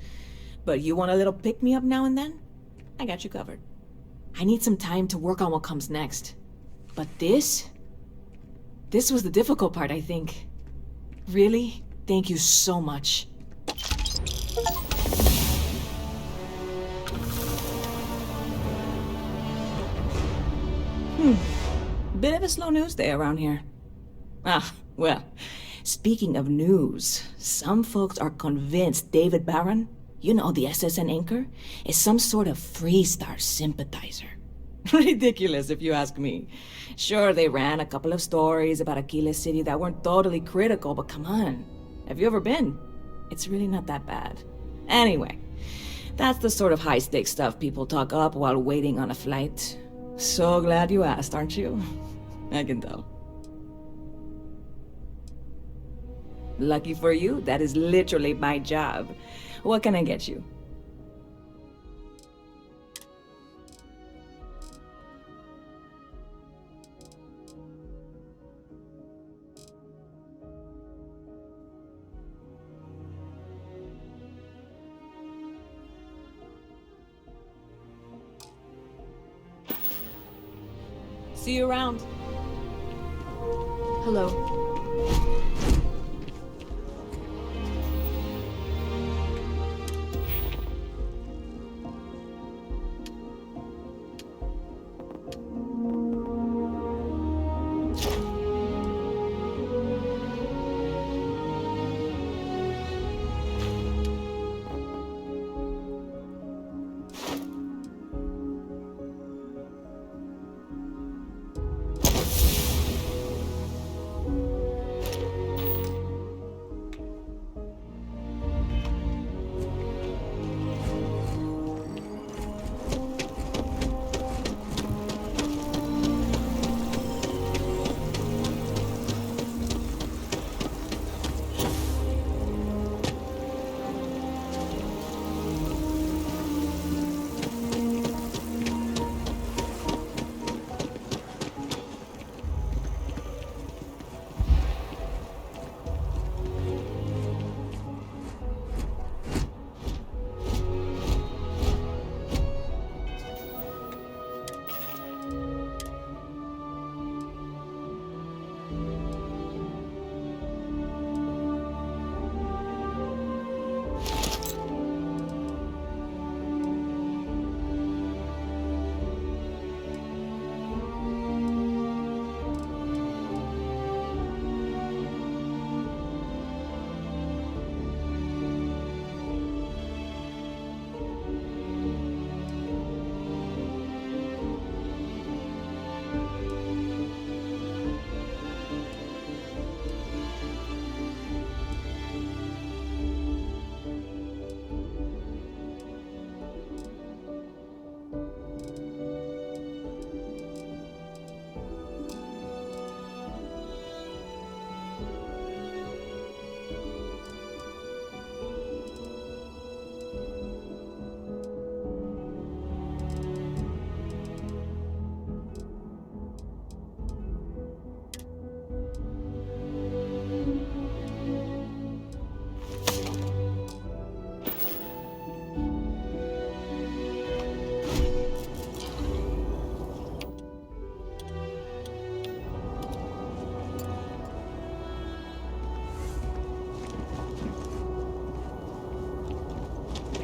but you want a little pick-me-up now and then? I got you covered. I need some time to work on what comes next. But this was the difficult part, I think. Really, thank you so much. Bit of a slow news day around here. Ah, well, speaking of news, some folks are convinced David Barron, you know, the SSN anchor, is some sort of Freestar sympathizer. Ridiculous, if you ask me. Sure, they ran a couple of stories about Aquila City that weren't totally critical, but come on. Have you ever been? It's really not that bad. Anyway, that's the sort of high-stakes stuff people talk up while waiting on a flight. So glad you asked, aren't you? I can tell. Lucky for you, that is literally my job. What can I get you? See you around. Hello.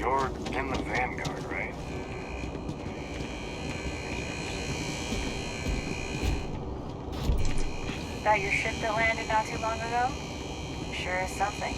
You're in the Vanguard, right? That your ship that landed not too long ago? Sure is something.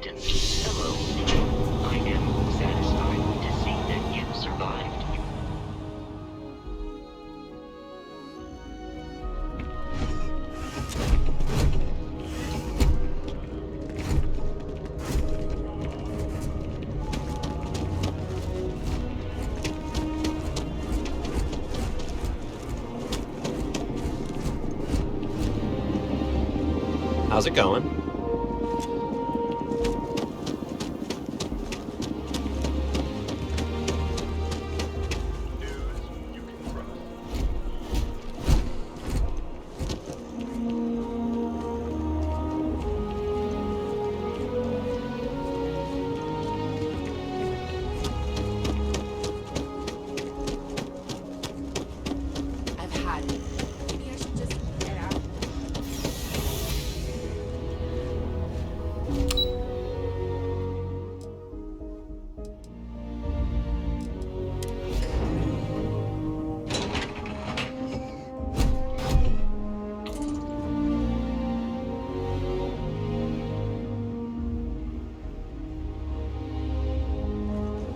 Captain. Hello. I am satisfied to see that you survived. How's it going? I've had it. Maybe I should just get out.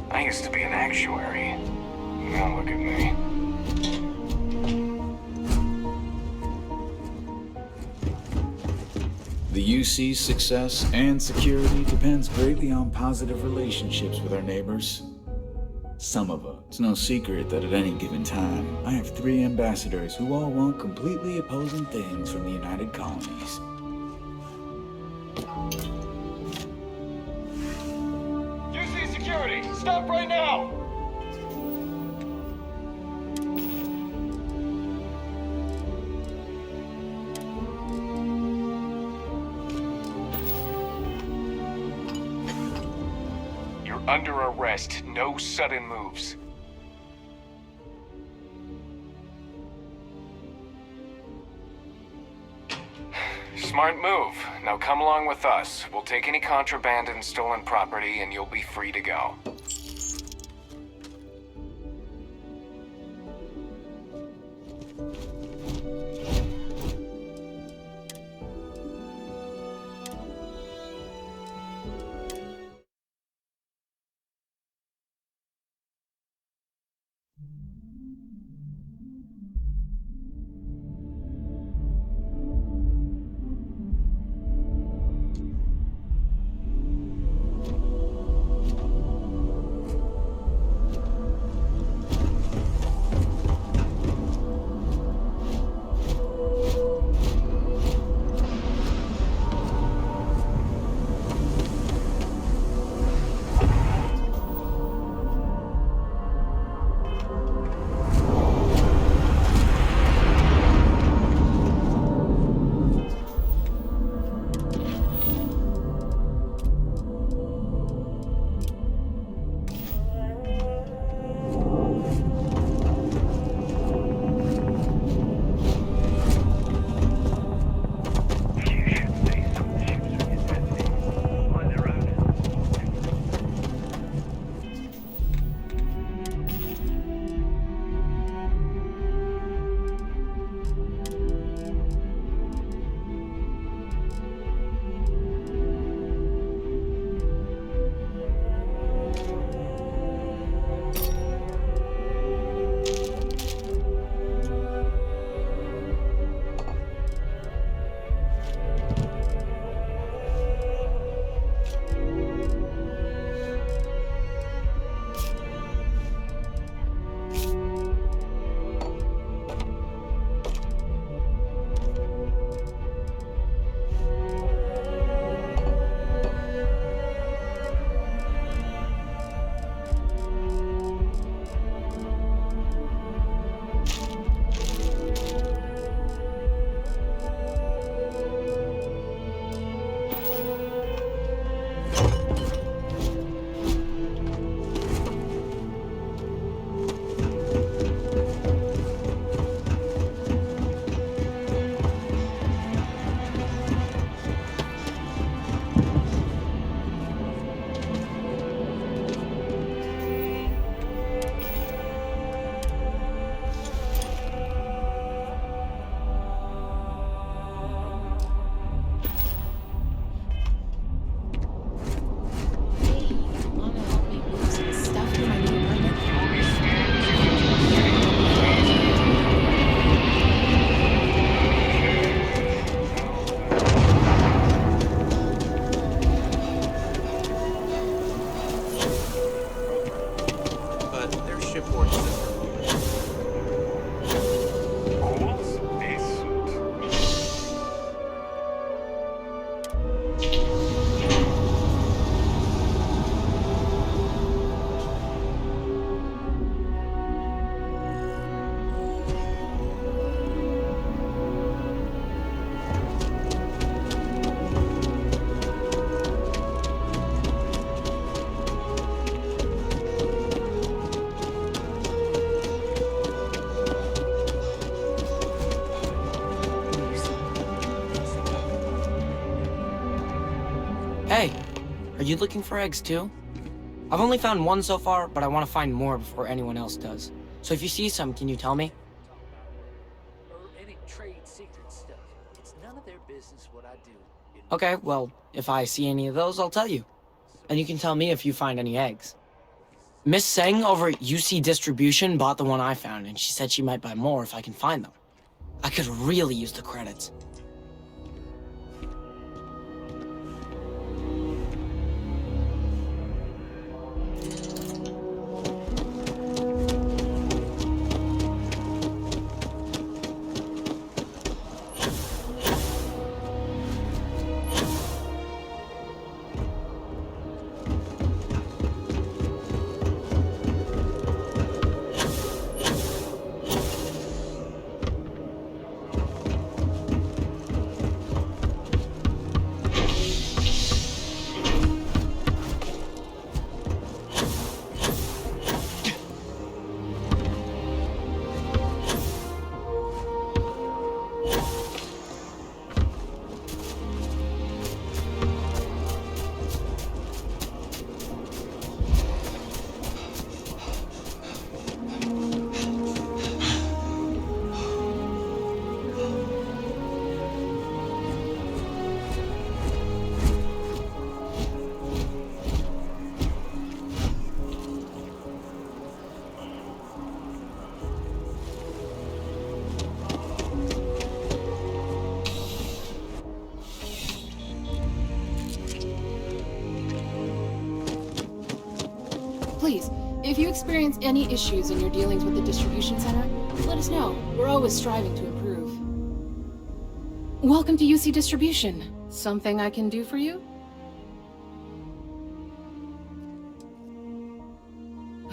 I used to be an actuary. Now look at me. The UC's success and security depends greatly on positive relationships with our neighbors. Some of us. It's no secret that at any given time, I have 3 ambassadors who all want completely opposing things from the United Colonies. UC security, stop right now! You're under arrest. No sudden moves. Smart move. Now come along with us. We'll take any contraband and stolen property, and you'll be free to go. Hey, are you looking for eggs too? I've only found one so far, but I want to find more before anyone else does. So if you see some, can you tell me? Or any trade secret stuff. It's none of their business what I do. Okay, well, if I see any of those, I'll tell you. And you can tell me if you find any eggs. Miss Seng over at UC Distribution bought the one I found, and she said she might buy more if I can find them. I could really use the credits. Please, if you experience any issues in your dealings with the distribution center, let us know. We're always striving to improve. Welcome to UC Distribution. Something I can do for you?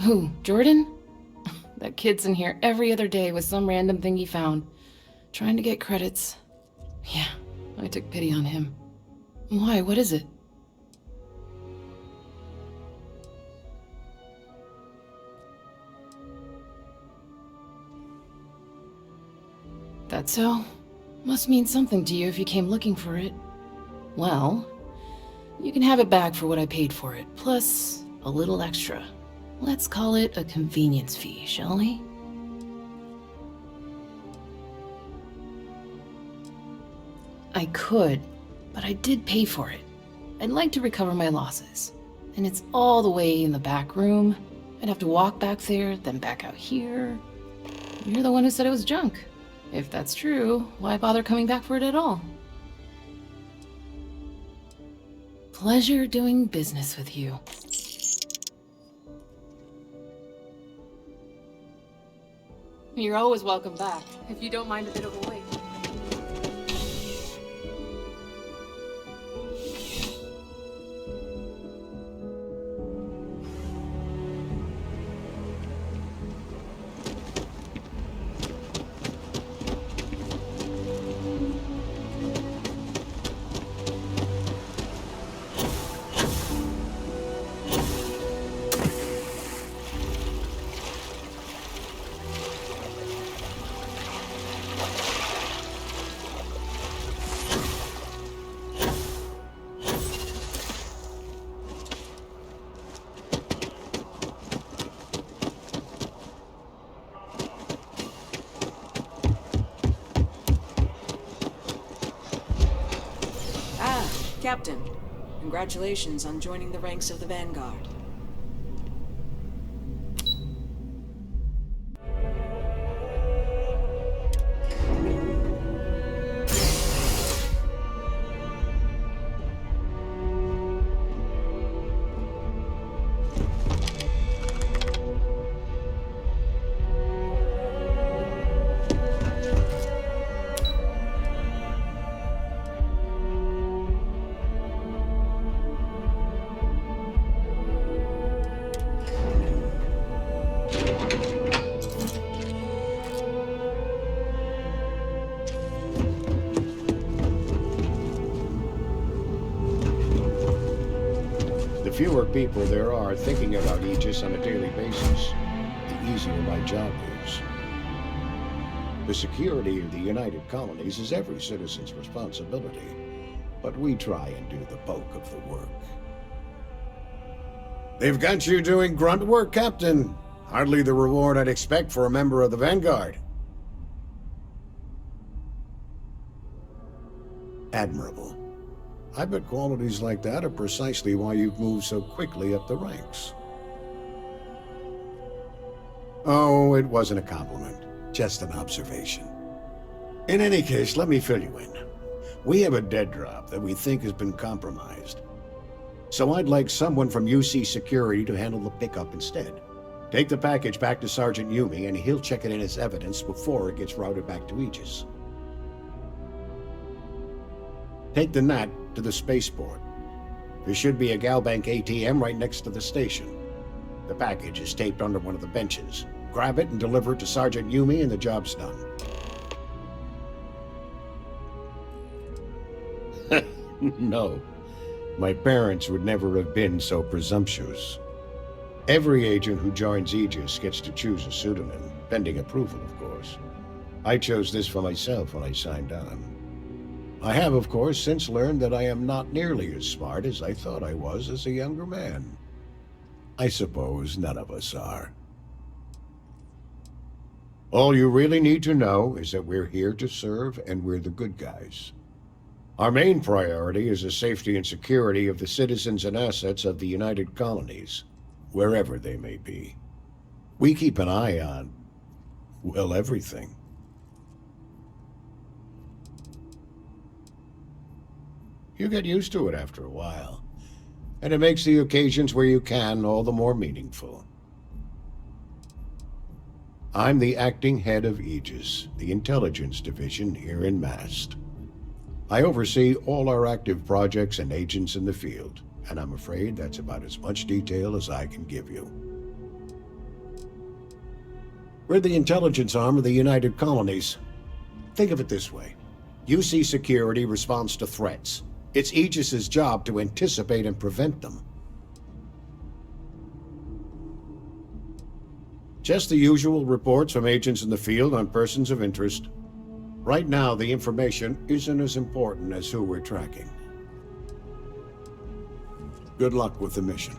Who, Jordan? That kid's in here every other day with some random thing he found, trying to get credits. Yeah, I took pity on him. Why, what is it? That so? Must mean something to you if you came looking for it. Well, you can have it back for what I paid for it, plus a little extra. Let's call it a convenience fee, shall we? I could, but I did pay for it. I'd like to recover my losses. And it's all the way in the back room. I'd have to walk back there, then back out here. You're the one who said it was junk. If that's true, why bother coming back for it at all? Pleasure doing business with you. You're always welcome back, if you don't mind a bit of a wait. Captain, congratulations on joining the ranks of the Vanguard. The fewer people there are thinking about Aegis on a daily basis, the easier my job is. The security of the United Colonies is every citizen's responsibility, but we try and do the bulk of the work. They've got you doing grunt work, Captain. Hardly the reward I'd expect for a member of the Vanguard. Admirable. I bet qualities like that are precisely why you've moved so quickly up the ranks. Oh, it wasn't a compliment. Just an observation. In any case, let me fill you in. We have a dead drop that we think has been compromised. So I'd like someone from UC Security to handle the pickup instead. Take the package back to Sergeant Yumi, and he'll check it in as evidence before it gets routed back to Aegis. Take the NAT to the spaceport. There should be a Galbank ATM right next to the station. The package is taped under one of the benches. Grab it and deliver it to Sergeant Yumi, and the job's done. No. My parents would never have been so presumptuous. Every agent who joins Aegis gets to choose a pseudonym, pending approval, of course. I chose this for myself when I signed on. I have, of course, since learned that I am not nearly as smart as I thought I was as a younger man. I suppose none of us are. All you really need to know is that we're here to serve, and we're the good guys. Our main priority is the safety and security of the citizens and assets of the United Colonies, wherever they may be. We keep an eye on, well, everything. You get used to it after a while, and it makes the occasions where you can all the more meaningful. I'm the acting head of Aegis, the intelligence division here in Mast. I oversee all our active projects and agents in the field, and I'm afraid that's about as much detail as I can give you. We're the intelligence arm of the United Colonies. Think of it this way. UC Security responds to threats. It's Aegis's job to anticipate and prevent them. Just the usual reports from agents in the field on persons of interest. Right now, the information isn't as important as who we're tracking. Good luck with the mission.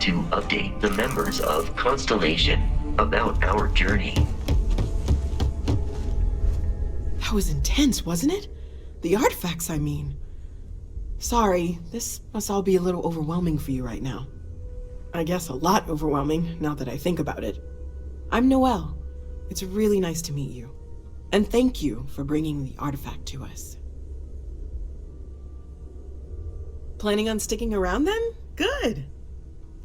To update the members of Constellation about our journey. That was intense, wasn't it? The artifacts, I mean. Sorry, this must all be a little overwhelming for you right now. I guess a lot overwhelming, now that I think about it. I'm Noelle. It's really nice to meet you. And thank you for bringing the artifact to us. Planning on sticking around then? Good.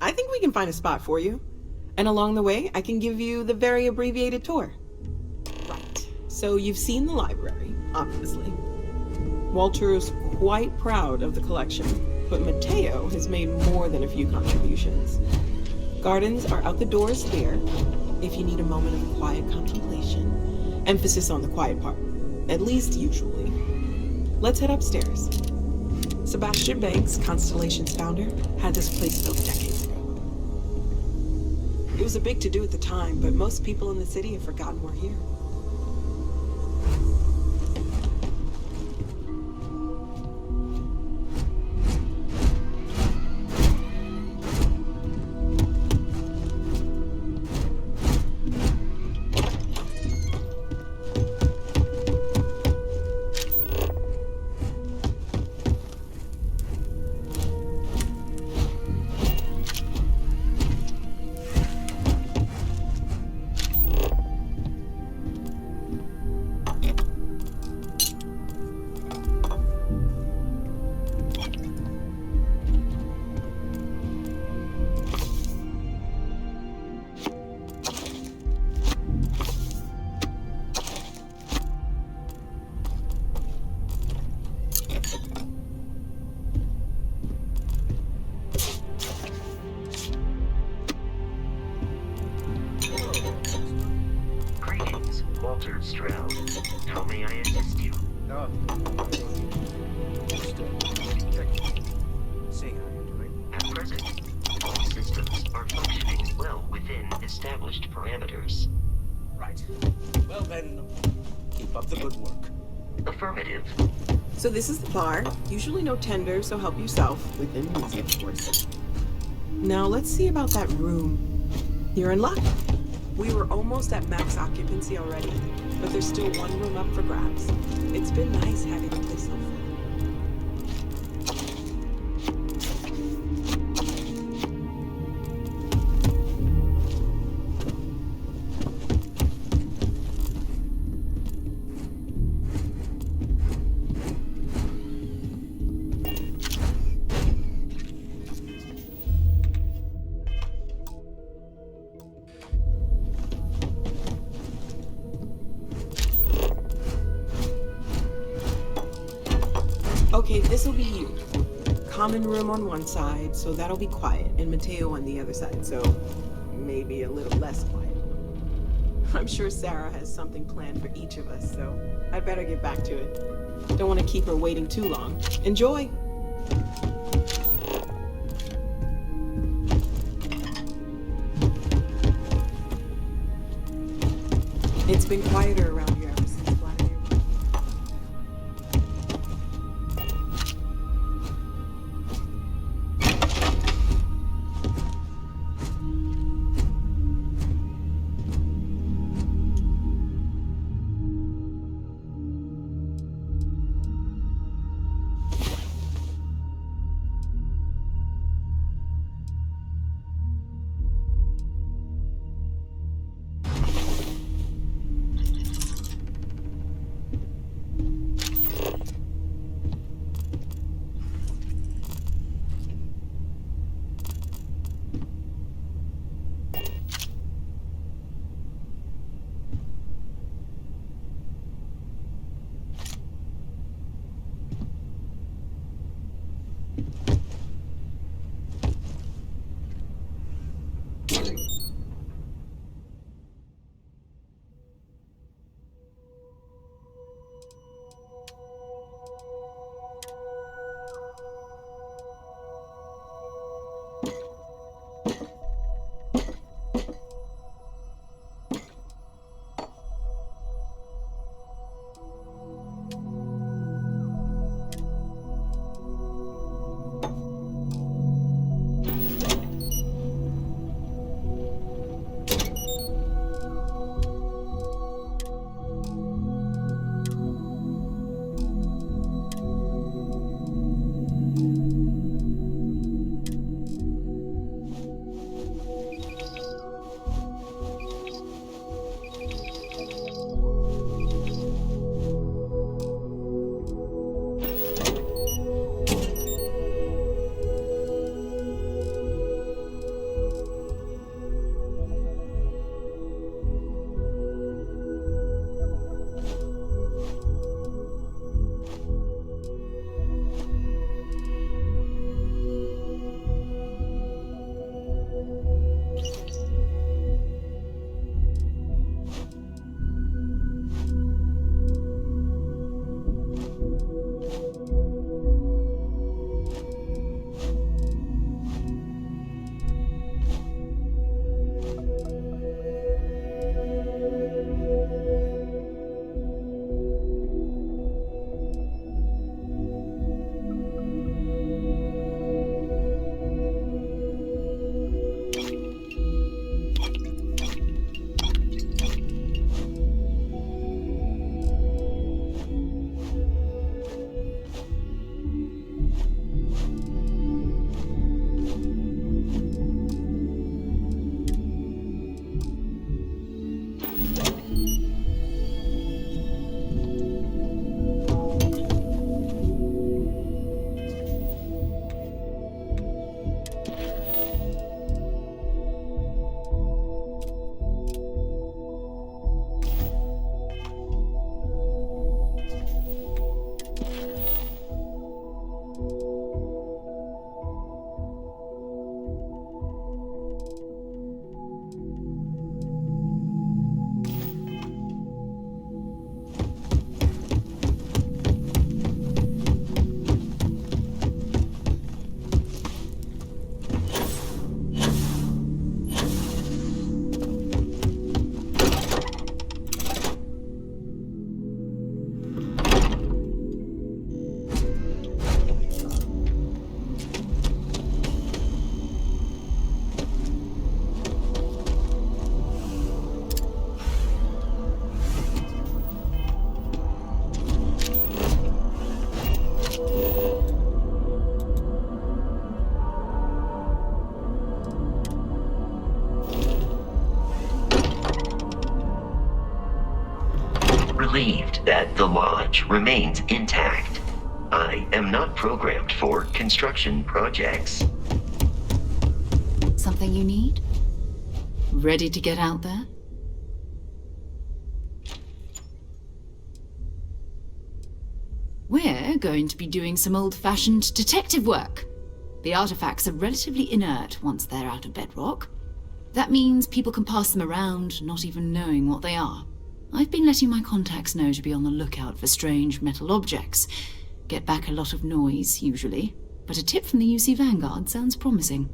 I think we can find a spot for you. And along the way, I can give you the very abbreviated tour. Right. So you've seen the library, obviously. Walter is quite proud of the collection, but Mateo has made more than a few contributions. Gardens are out the doors there, if you need a moment of quiet contemplation. Emphasis on the quiet part, at least usually. Let's head upstairs. Sebastian Banks, Constellation's founder, had this place built decades ago. It was a big to-do at the time, but most people in the city have forgotten we're here. Walter Stroud. How may I assist you? Seeing how you're doing. At present, all systems are functioning well within established parameters. Right. Well then, keep up the good work. Affirmative. So this is the bar. Usually no tender, so help yourself. Within reason, of course. Now let's see about that room. You're in luck. We were almost at max occupancy already, but there's still one room up for grabs. It's been nice having the place so full. Okay, this'll be you. Common room on one side, so that'll be quiet, and Mateo on the other side, so maybe a little less quiet. I'm sure Sarah has something planned for each of us, so I'd better get back to it. Don't want to keep her waiting too long. Enjoy! It's been quieter around here ever since Vladimir. relieved that the lodge remains intact. I am not programmed for construction projects. Something you need? Ready to get out there? We're going to be doing some old-fashioned detective work. The artifacts are relatively inert once they're out of bedrock. That means people can pass them around, not even knowing what they are. I've been letting my contacts know to be on the lookout for strange metal objects. Get back a lot of noise, usually, but a tip from the UC Vanguard sounds promising.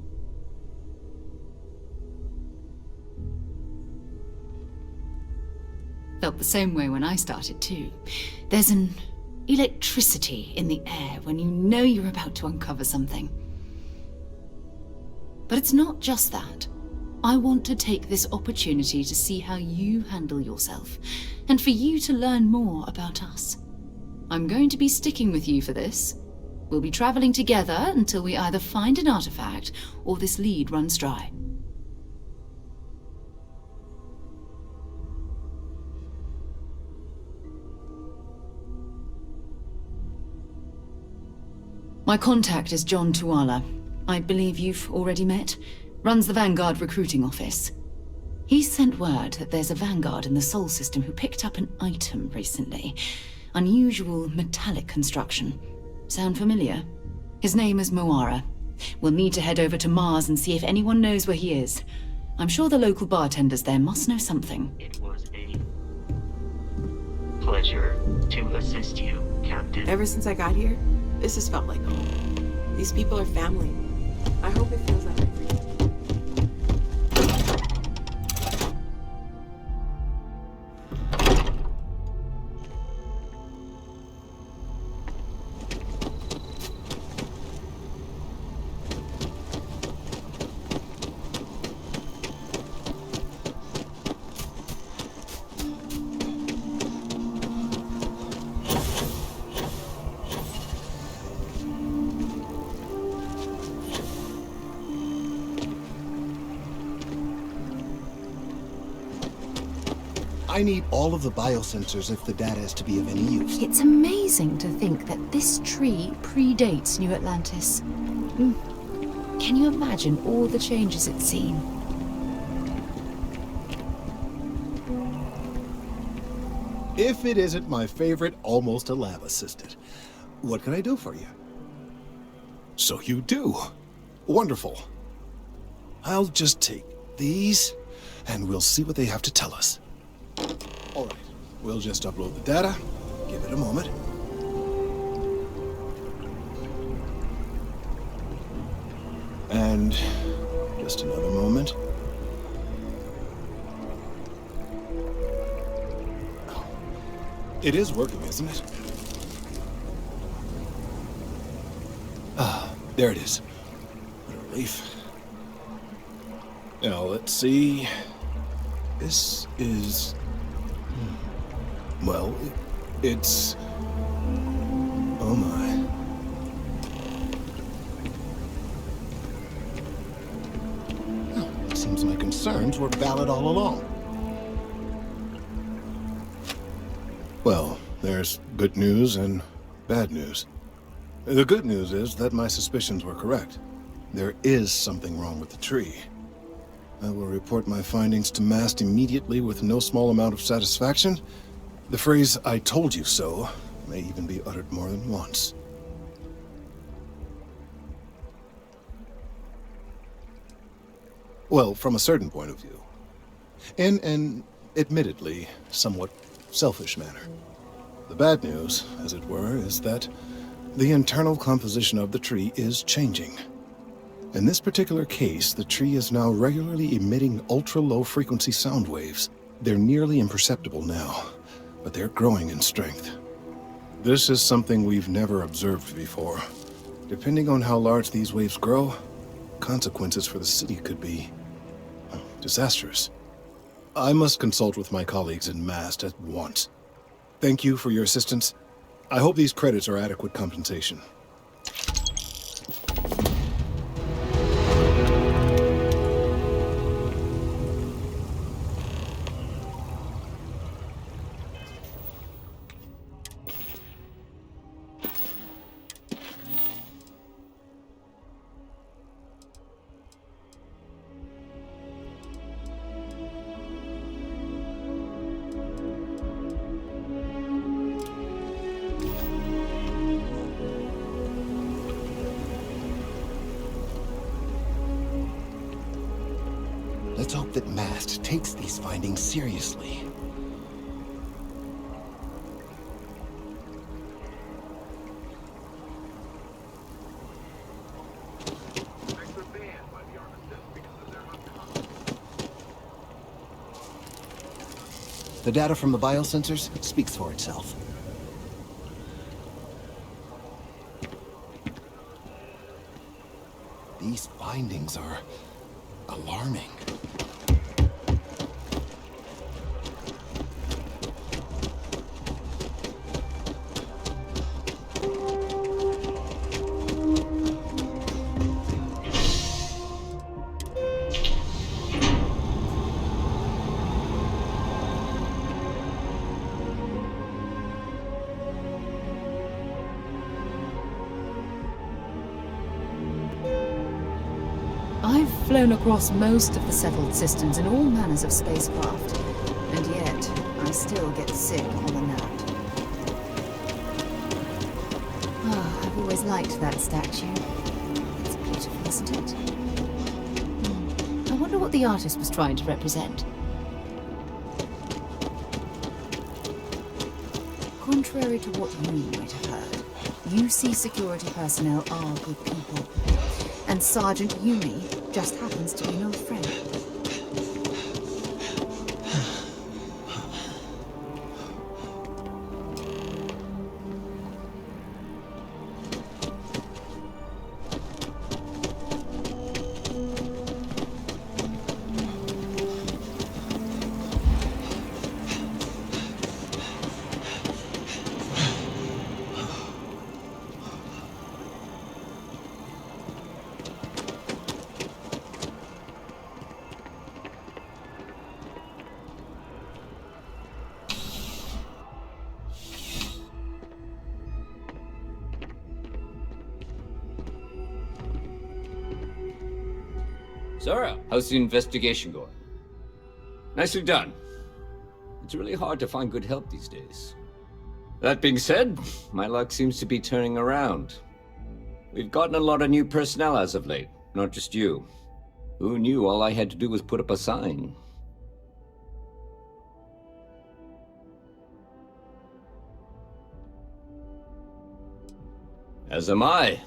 Felt the same way when I started, too. There's an electricity in the air when you know you're about to uncover something. But it's not just that. I want to take this opportunity to see how you handle yourself, and for you to learn more about us. I'm going to be sticking with you for this. We'll be traveling together until we either find an artifact or this lead runs dry. My contact is John Tuala. I believe you've already met. Runs the Vanguard recruiting office. He sent word that there's a Vanguard in the Sol system who picked up an item recently. Unusual metallic construction. Sound familiar? His name is Moara. We'll need to head over to Mars and see if anyone knows where he is. I'm sure the local bartenders there must know something. It was a pleasure to assist you, Captain. Ever since I got here, this has felt like home. These people are family. I hope it feels that way for you. I need all of the biosensors if the data is to be of any use. It's amazing to think that this tree predates New Atlantis. Can you imagine all the changes it's seen? If it isn't my favorite almost a lab assistant, what can I do for you? So you do. Wonderful. I'll just take these, and we'll see what they have to tell us. All right, we'll just upload the data. Give it a moment. And just another moment. It is working, isn't it? Ah, there it is. What a relief. Now, let's see. This is... Well, it's... Oh my. Oh, it seems my concerns were valid all along. Well, there's good news and bad news. The good news is that my suspicions were correct. There is something wrong with the tree. I will report my findings to Mast immediately with no small amount of satisfaction. The phrase, "I told you so," may even be uttered more than once. Well, from a certain point of view. In an, admittedly, somewhat selfish manner. The bad news, as it were, is that the internal composition of the tree is changing. In this particular case, the tree is now regularly emitting ultra-low frequency sound waves. They're nearly imperceptible now, but they're growing in strength. This is something we've never observed before. Depending on how large these waves grow, consequences for the city could be disastrous. I must consult with my colleagues in Mast at once. Thank you for your assistance. I hope these credits are adequate compensation. that Mast takes these findings seriously. The data from the biosensors speaks for itself. These findings are alarming. I've flown across most of the settled systems in all manners of spacecraft, and yet I still get sick on the nap. Ah, I've always liked that statue. It's beautiful, isn't it? I wonder what the artist was trying to represent. Contrary to what you might have heard, UC security personnel are good people. And Sergeant Yumi just happens to be an old friend. Zara, how's the investigation going? Nicely done. It's really hard to find good help these days. That being said, my luck seems to be turning around. We've gotten a lot of new personnel as of late, not just you. Who knew all I had to do was put up a sign? As am I.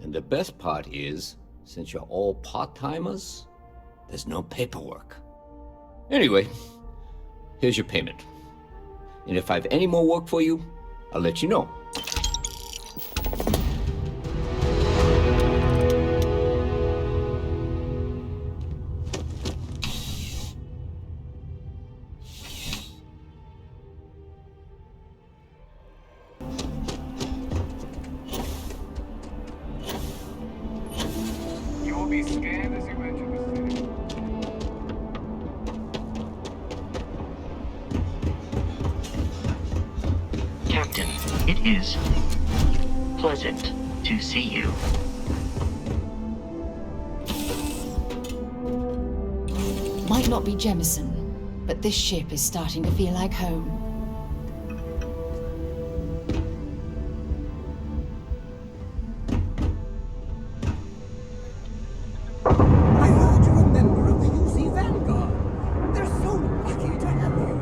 And the best part is, since you're all part-timers, there's no paperwork. Anyway, here's your payment. And if I have any more work for you, I'll let you know. You will be scanned as you enter the city. Captain, it is pleasant to see you. Might not be Jemison, but this ship is starting to feel like home. I heard you're a member of the UC Vanguard. They're so lucky to have you.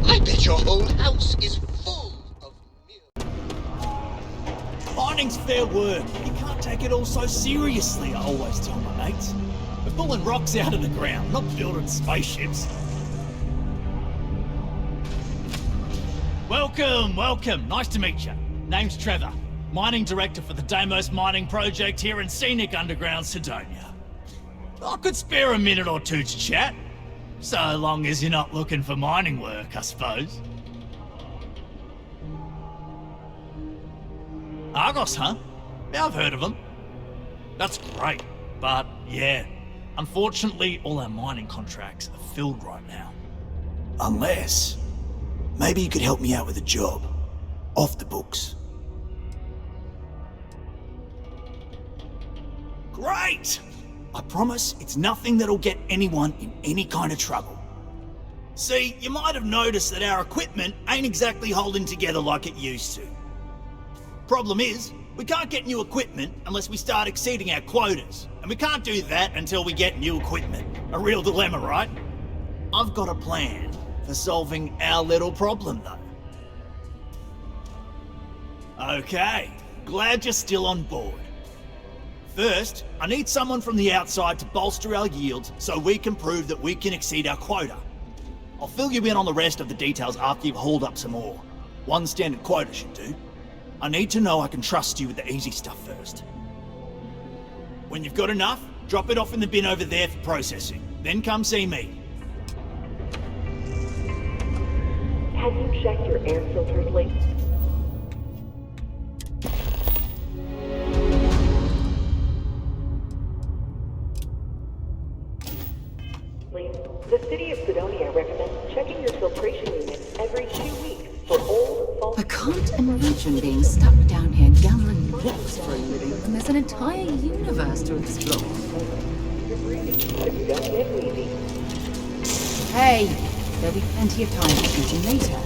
I bet your whole house is full of Mining's fair work. You can't take it all so seriously, I always tell my mates. We're pulling rocks out of the ground, not building spaceships. Welcome, welcome. Nice to meet you. Name's Trevor, mining director for the Deimos mining project here in scenic underground Sidonia. I could spare a minute or two to chat, so long as you're not looking for mining work, I suppose. Argos, huh? Yeah, I've heard of them. That's great, but yeah, Unfortunately, all our mining contracts are filled right now. Unless... maybe you could help me out with a job. Off the books. Great! I promise it's nothing that'll get anyone in any kind of trouble. See, you might have noticed that our equipment ain't exactly holding together like it used to. Problem is, we can't get new equipment unless we start exceeding our quotas. And we can't do that until we get new equipment. A real dilemma, right? I've got a plan for solving our little problem, though. Okay, glad you're still on board. First, I need someone from the outside to bolster our yields so we can prove that we can exceed our quota. I'll fill you in on the rest of the details after you've hauled up some ore. One standard quota should do. I need to know I can trust you with the easy stuff first. When you've got enough, drop it off in the bin over there for processing. Then come see me. Have you checked your air filters lately? The city of Sidonia recommends checking your filtration units every 2 weeks for old, faulty... I can't imagine being stuck down here gathering books for a living when there's an entire universe to explore. Hey, there'll be plenty of time for shooting later.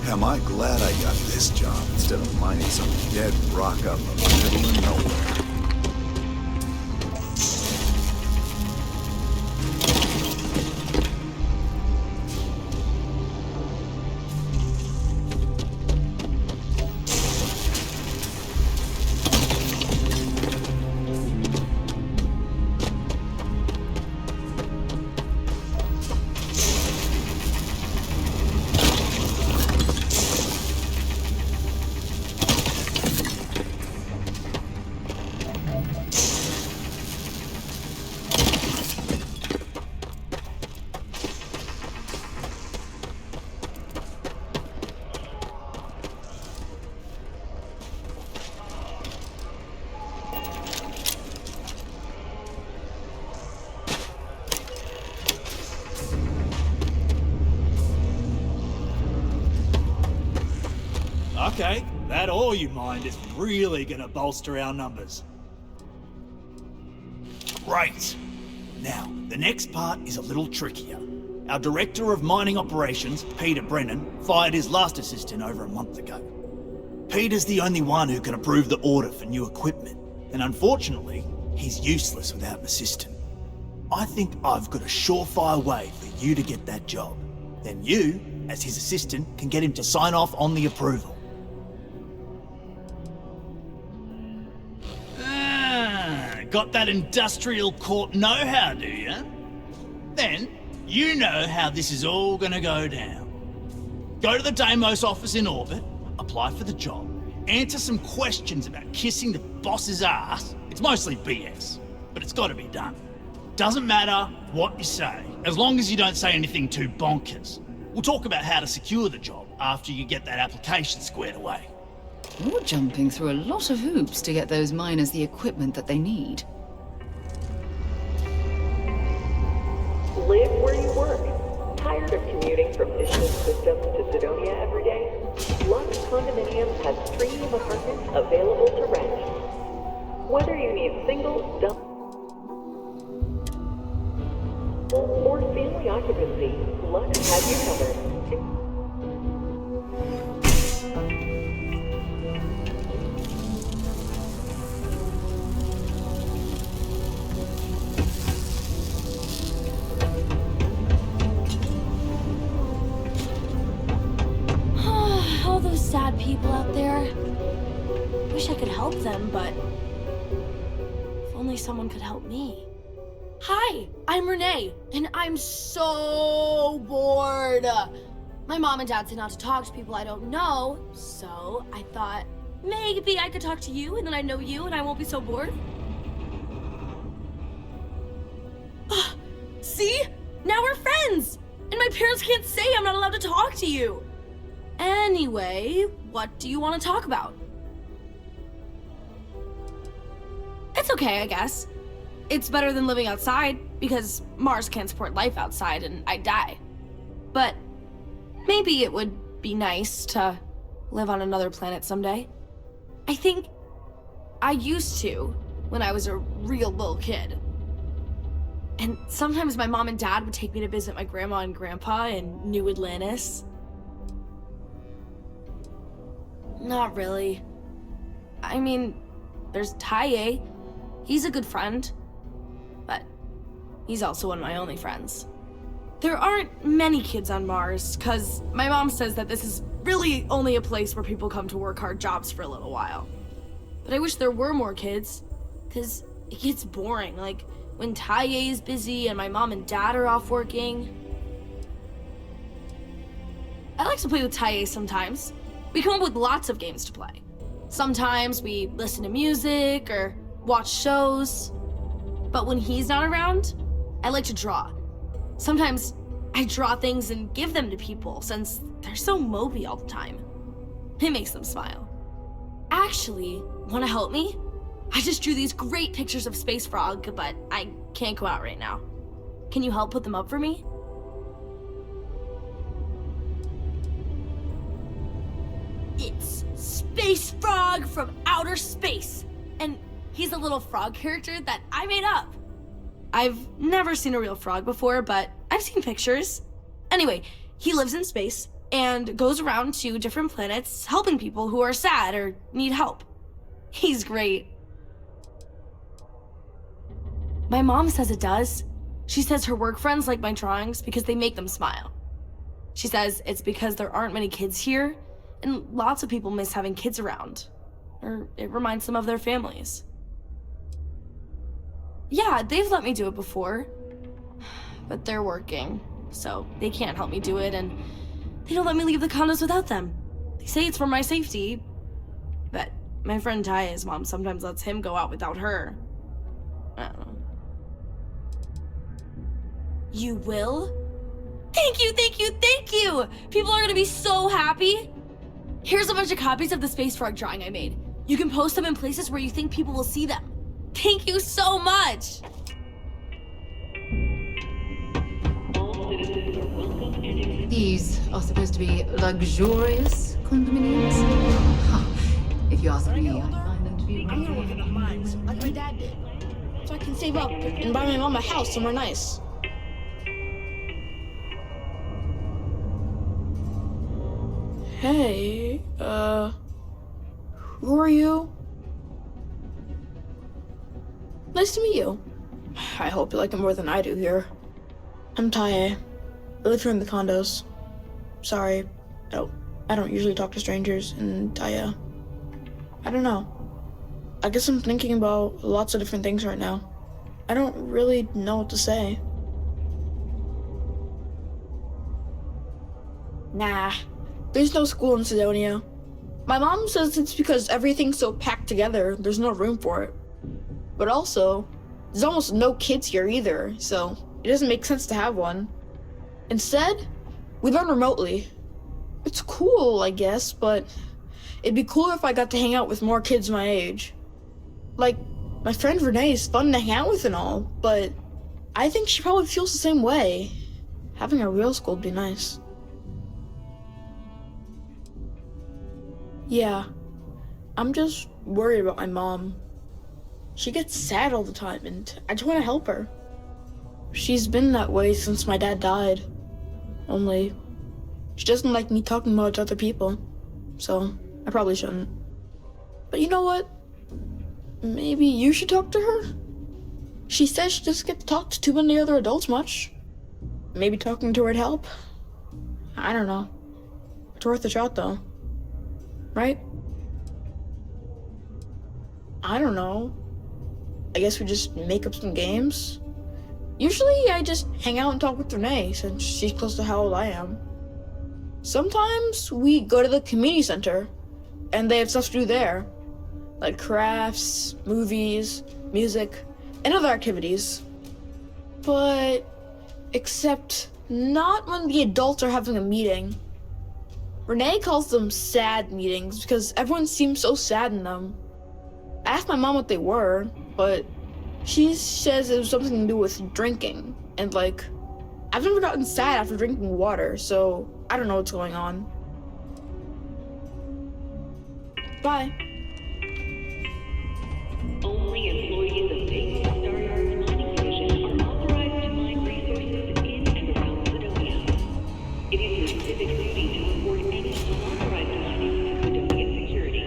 Am I glad I got this job instead of mining some dead rock up in the middle of nowhere. Okay, that ore you mined is really gonna bolster our numbers. Great. Now, the next part is a little trickier. Our Director of Mining Operations, Peter Brennan, fired his last assistant over a month ago. Peter's the only one who can approve the order for new equipment, and unfortunately, he's useless without an assistant. I think I've got a surefire way for you to get that job. Then you, as his assistant, can get him to sign off on the approval. Got that industrial court know-how, do you? Then, you know how this is all gonna go down. Go to the Deimos office in orbit, apply for the job, answer some questions about kissing the boss's ass. It's mostly BS, but it's gotta be done. Doesn't matter what you say, as long as you don't say anything too bonkers. We'll talk about how to secure the job after you get that application squared away. You're jumping through a lot of hoops to get those miners the equipment that they need. Live where you work. Tired of commuting from distant systems to Sidonia every day? Lux Condominiums has premium apartments available to rent. Whether you need single, double, or family occupancy, Lux has you covered. All those sad people out there. Wish I could help them, but if only someone could help me. Hi, I'm Renee, and I'm so bored. My mom and dad say not to talk to people I don't know, so I thought maybe I could talk to you and then I know you and I won't be so bored. See? Now we're friends! And my parents can't say I'm not allowed to talk to you! Anyway, what do you want to talk about? It's okay, I guess. It's better than living outside, because Mars can't support life outside and I'd die. But maybe it would be nice to live on another planet someday. I think I used to when I was a real little kid. And sometimes my mom and dad would take me to visit my grandma and grandpa in New Atlantis. Not really. I mean, there's Taye. He's a good friend. But he's also one of my only friends. There aren't many kids on Mars, because my mom says that this is really only a place where people come to work hard jobs for a little while. But I wish there were more kids, because it gets boring, like when Taye is busy and my mom and dad are off working. I like to play with Taye sometimes. We come up with lots of games to play. Sometimes we listen to music or watch shows. But when he's not around, I like to draw. Sometimes I draw things and give them to people since they're so mopey all the time. It makes them smile. Actually, want to help me? I just drew these great pictures of Space Frog, but I can't go out right now. Can you help put them up for me? It's Space Frog from outer space, and he's a little frog character that I made up. I've never seen a real frog before, but I've seen pictures. Anyway, he lives in space and goes around to different planets helping people who are sad or need help. He's great. My mom says it does. She says her work friends like my drawings because they make them smile. She says it's because there aren't many kids here, and lots of people miss having kids around, or it reminds them of their families. Yeah, they've let me do it before, but they're working, so they can't help me do it, and they don't let me leave the condos without them. They say it's for my safety, but my friend Taya's mom sometimes lets him go out without her. I don't know. You will? Thank you, thank you, thank you! People are gonna be so happy! Here's a bunch of copies of the Space Frog drawing I made. You can post them in places where you think people will see them. Thank you so much! These are supposed to be luxurious condominiums. Huh. If you ask me, I find them to be I'm gonna work in the mines, like my dad did. So I can save up and buy my mom a house somewhere nice. Hey, who are you? Nice to meet you. I hope you like it more than I do here. I'm Taye. I live here in the condos. Sorry, I don't usually talk to strangers, and I don't know. I guess I'm thinking about lots of different things right now. I don't really know what to say. Nah, there's no school in Sidonia. My mom says it's because everything's so packed together, there's no room for it. But also, there's almost no kids here either, so it doesn't make sense to have one. Instead, we learn remotely. It's cool, I guess, but it'd be cooler if I got to hang out with more kids my age. Like, my friend Renee is fun to hang out with and all, but I think she probably feels the same way. Having a real school would be nice. Yeah, I'm just worried about my mom. She gets sad all the time, and I just want to help her. She's been that way since my dad died. Only, she doesn't like me talking about it to other people, so I probably shouldn't. But you know what? Maybe you should talk to her? She says she doesn't get to talk to too many other adults much. Maybe talking to her would help. I don't know. It's worth a shot, though. Right? I don't know. I guess we just make up some games. Usually I just hang out and talk with Renee since she's close to how old I am. Sometimes we go to the community center, and they have stuff to do there, like crafts, movies, music, and other activities. But except not when the adults are having a meeting. Renee calls them sad meetings because everyone seems so sad in them. I asked my mom what they were, but she says it was something to do with drinking. And like, I've never gotten sad after drinking water, so I don't know what's going on. Bye. Only employees of Bethesda Softworks mining division are authorized to mine resources in and around Sidonia. It is your civic duty to report any unauthorized mining to Sidonia security.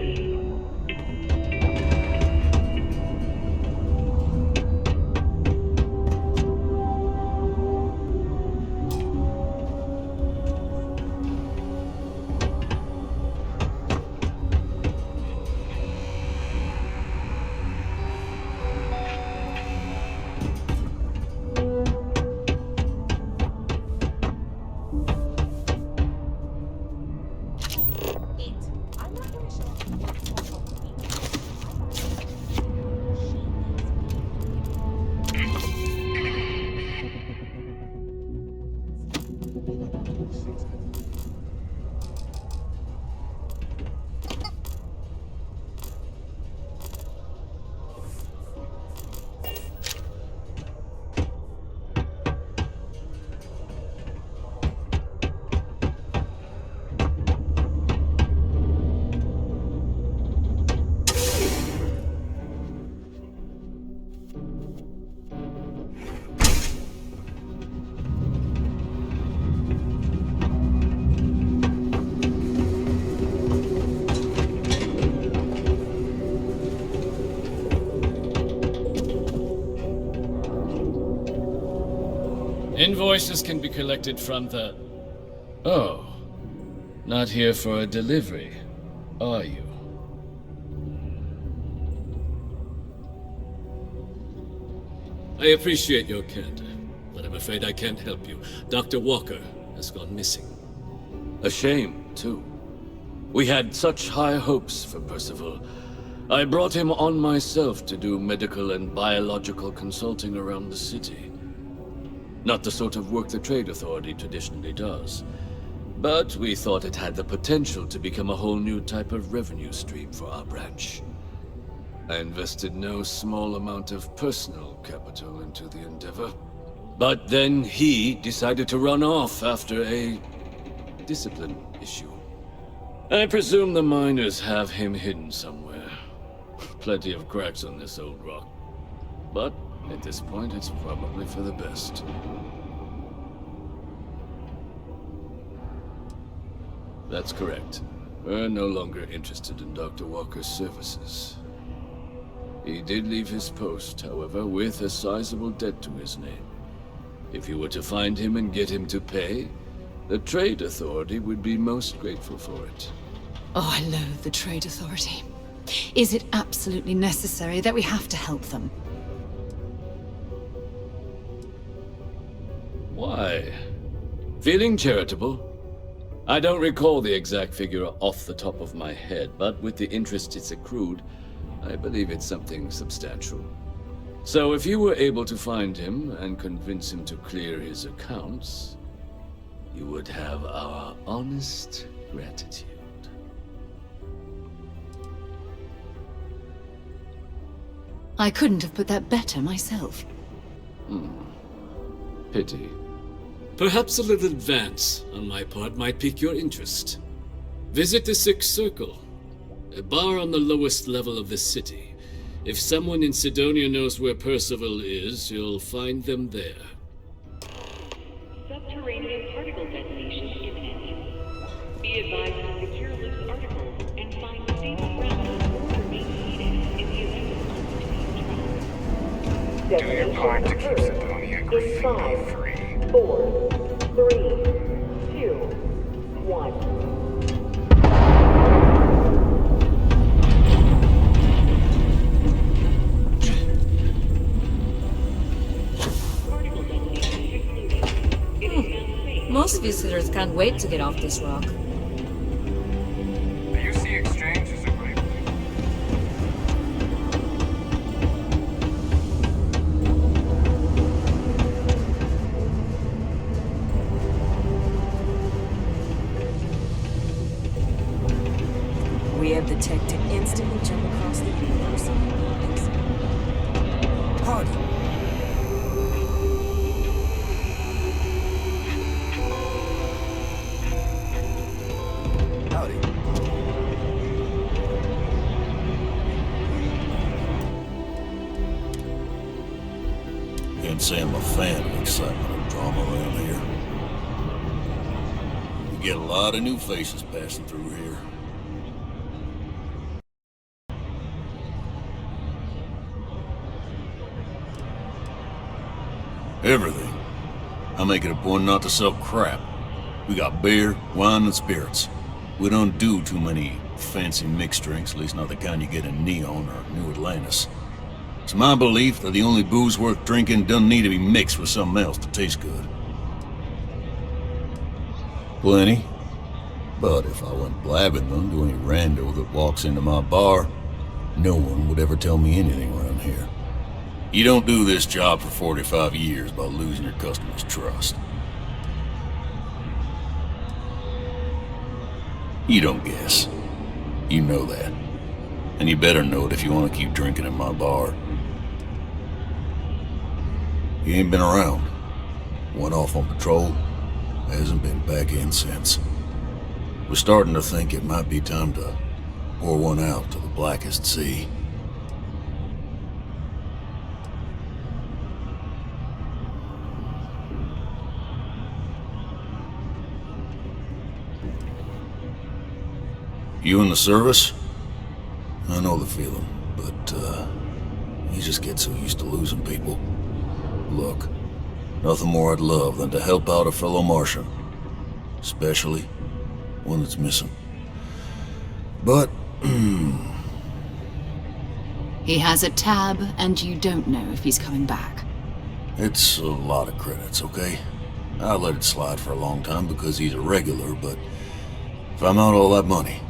Invoices can be collected from the... Oh. Not here for a delivery, are you? I appreciate your candor, but I'm afraid I can't help you. Dr. Walker has gone missing. A shame, too. We had such high hopes for Percival. I brought him on myself to do medical and biological consulting around the city. Not the sort of work the Trade Authority traditionally does. But we thought it had the potential to become a whole new type of revenue stream for our branch. I invested no small amount of personal capital into the endeavor. But then he decided to run off after a discipline issue. I presume the miners have him hidden somewhere. Plenty of cracks on this old rock. But at this point, it's probably for the best. That's correct. We're no longer interested in Dr. Walker's services. He did leave his post, however, with a sizable debt to his name. If you were to find him and get him to pay, the Trade Authority would be most grateful for it. Oh, I loathe the Trade Authority. Is it absolutely necessary that we have to help them? Why? Feeling charitable? I don't recall the exact figure off the top of my head, but with the interest it's accrued, I believe it's something substantial. So if you were able to find him and convince him to clear his accounts, you would have our honest gratitude. I couldn't have put that better myself. Pity. Perhaps a little advance on my part might pique your interest. Visit the Sixth Circle, a bar on the lowest level of the city. If someone in Sidonia knows where Percival is, you'll find them there. Subterranean particle detonation imminent. Be advised to secure loose articles and find stable ground or remain seated in the event of unforeseen travel. Do your part to keep Sidonia In 5, 4, 3, 2, 1. Most Most visitors can't wait to get off this rock. The UC Exchange is a great We have the tech to instantly jump across the universe. Pardon. Howdy. Can't say I'm a fan of excitement and drama around here. We get a lot of new faces passing through here. Everything. I make it a point not to sell crap. We got beer, wine, and spirits. We don't do too many fancy mixed drinks, at least not the kind you get in Neon or New Atlantis. It's my belief that the only booze worth drinking doesn't need to be mixed with something else to taste good. Plenty. But if I went blabbing them to any rando that walks into my bar, no one would ever tell me anything around here. You don't do this job for 45 years by losing your customers' trust. You don't guess. You know that. And you better know it if you want to keep drinking at my bar. He ain't been around. Went off on patrol. Hasn't been back in since. We're starting to think it might be time to pour one out to the blackest sea. You in the service? I know the feeling, but, you just get so used to losing people. Look, nothing more I'd love than to help out a fellow Martian. Especially one that's missing. But, He has a tab, and you don't know if he's coming back. it's a lot of credits, okay? I let it slide for a long time because he's a regular, but if I'm out all that money,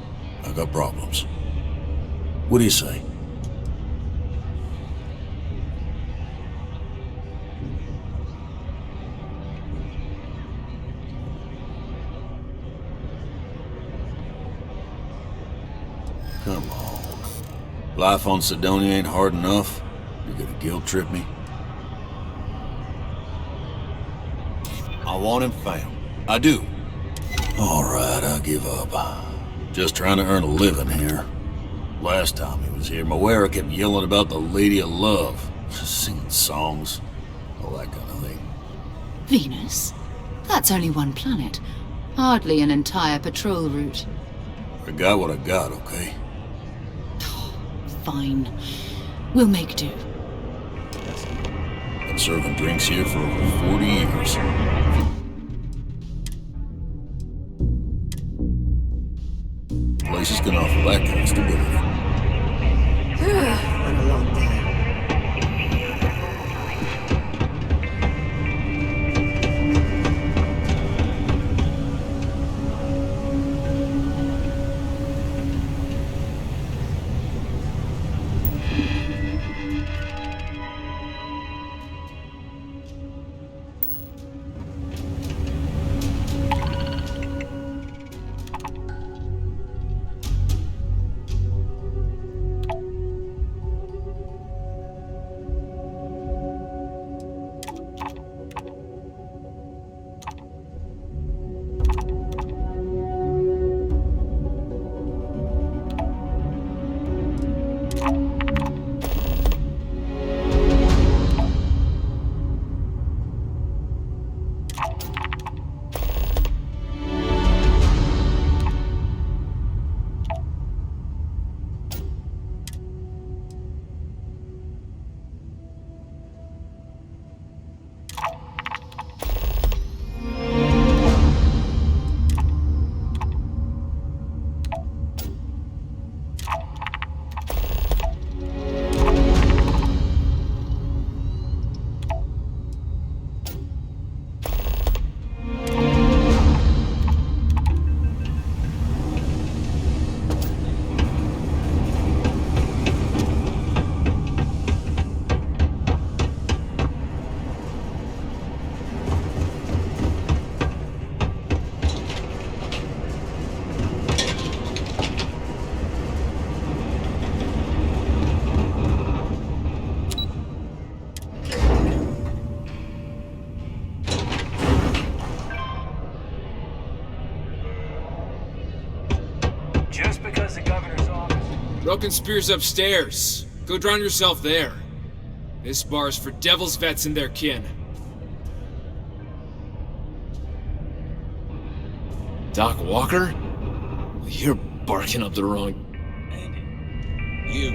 I got problems. What do you say? Come on. Life on Sidonia ain't hard enough. You're gonna guilt trip me? I want him found. I do. Alright, I give up. Just trying to earn a living here. Last time he was here, Moira kept yelling about the Lady of Love. Singing songs. All that kind of thing. Venus? That's only one planet. Hardly an entire patrol route. I got what I got, okay? Fine. We'll make do. Been serving drinks here for over 40 years. Places can offer that kind of stability. Been a long day. Broken Spear's upstairs. Go drown yourself there. This bar's for Devil's vets and their kin. Doc Walker? You're barking up the wrong... You,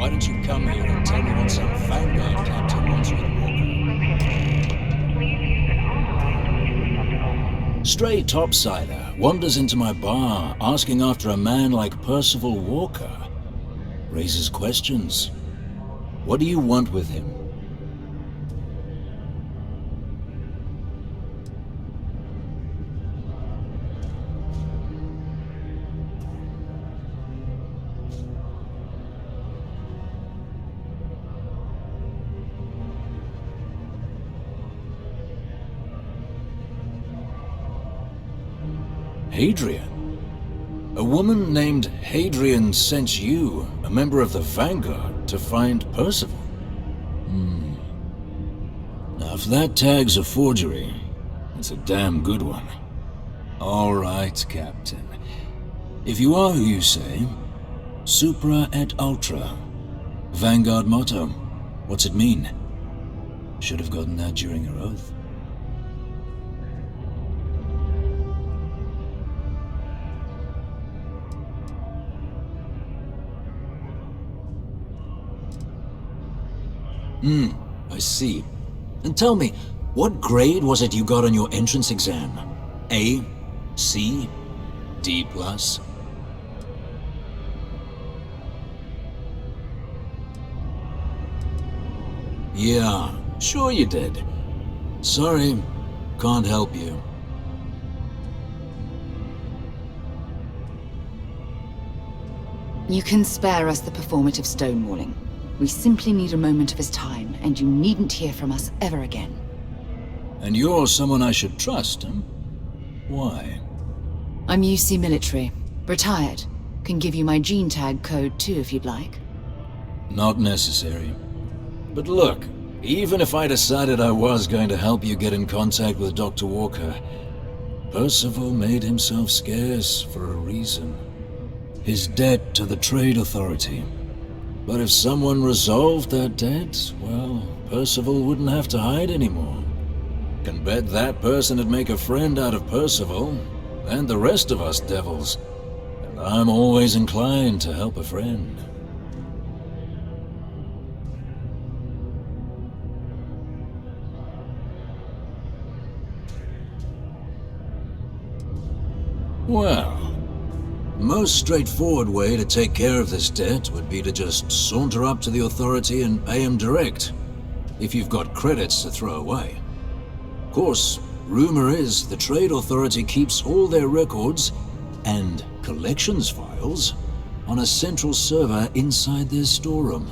why don't you come here and tell me what some Vanguard captain wants with Walker? Stray topsider wanders into my bar asking after a man like Percival Walker. Raises questions. What do you want with him? Hadrian? A woman named Hadrian sent you, a member of the Vanguard, to find Percival? Now, if that tag's a forgery, it's a damn good one. All right, Captain. If you are who you say, Supra et Ultra. Vanguard motto. What's it mean? Should have gotten that during your oath. I see. And tell me, what grade was it you got on your entrance exam? A? C? D+? Yeah, sure you did. Sorry, can't help you. You can spare us the performative stonewalling. We simply need a moment of his time, and you needn't hear from us ever again. And you're someone I should trust, huh? Why? I'm UC military. Retired. Can give you my gene tag code too if you'd like. Not necessary. But look, even if I decided I was going to help you get in contact with Dr. Walker, Percival made himself scarce for a reason. His debt to the Trade Authority. But if someone resolved that debt, well, Percival wouldn't have to hide anymore. Can bet that person would make a friend out of Percival, and the rest of us devils. And I'm always inclined to help a friend. Well, most straightforward way to take care of this debt would be to just saunter up to the authority and pay him direct, if you've got credits to throw away. Of course, rumor is the Trade Authority keeps all their records and collections files on a central server inside their storeroom.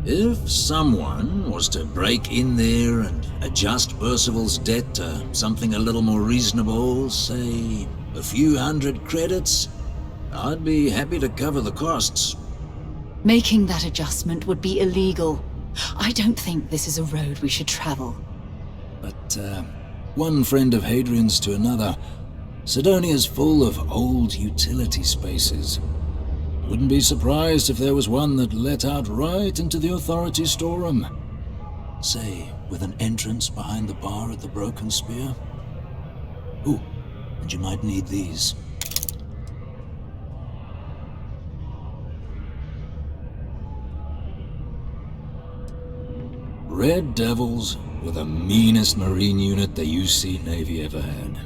If someone was to break in there and adjust Percival's debt to something a little more reasonable, say a few hundred credits, I'd be happy to cover the costs. Making that adjustment would be illegal. I don't think this is a road we should travel. But, one friend of Hadrian's to another, Sidonia's full of old utility spaces. Wouldn't be surprised if there was one that let out right into the authority storeroom. Say, with an entrance behind the bar at the Broken Spear. Ooh, and you might need these. Red Devils were the meanest marine unit the UC Navy ever had.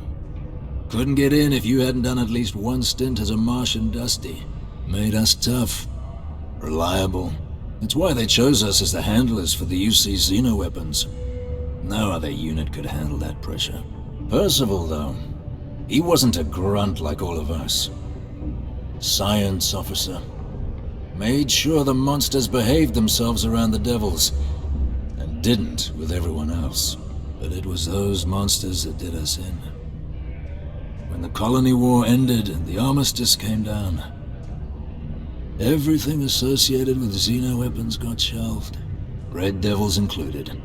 Couldn't get in if you hadn't done at least one stint as a Martian Dusty. Made us tough, reliable. That's why they chose us as the handlers for the UC Xeno weapons. No other unit could handle that pressure. Percival, though, he wasn't a grunt like all of us. Science officer. Made sure the monsters behaved themselves around the Devils, and didn't with everyone else. But it was those monsters that did us in. When the colony war ended and the armistice came down, everything associated with Xeno weapons got shelved, Red Devils included.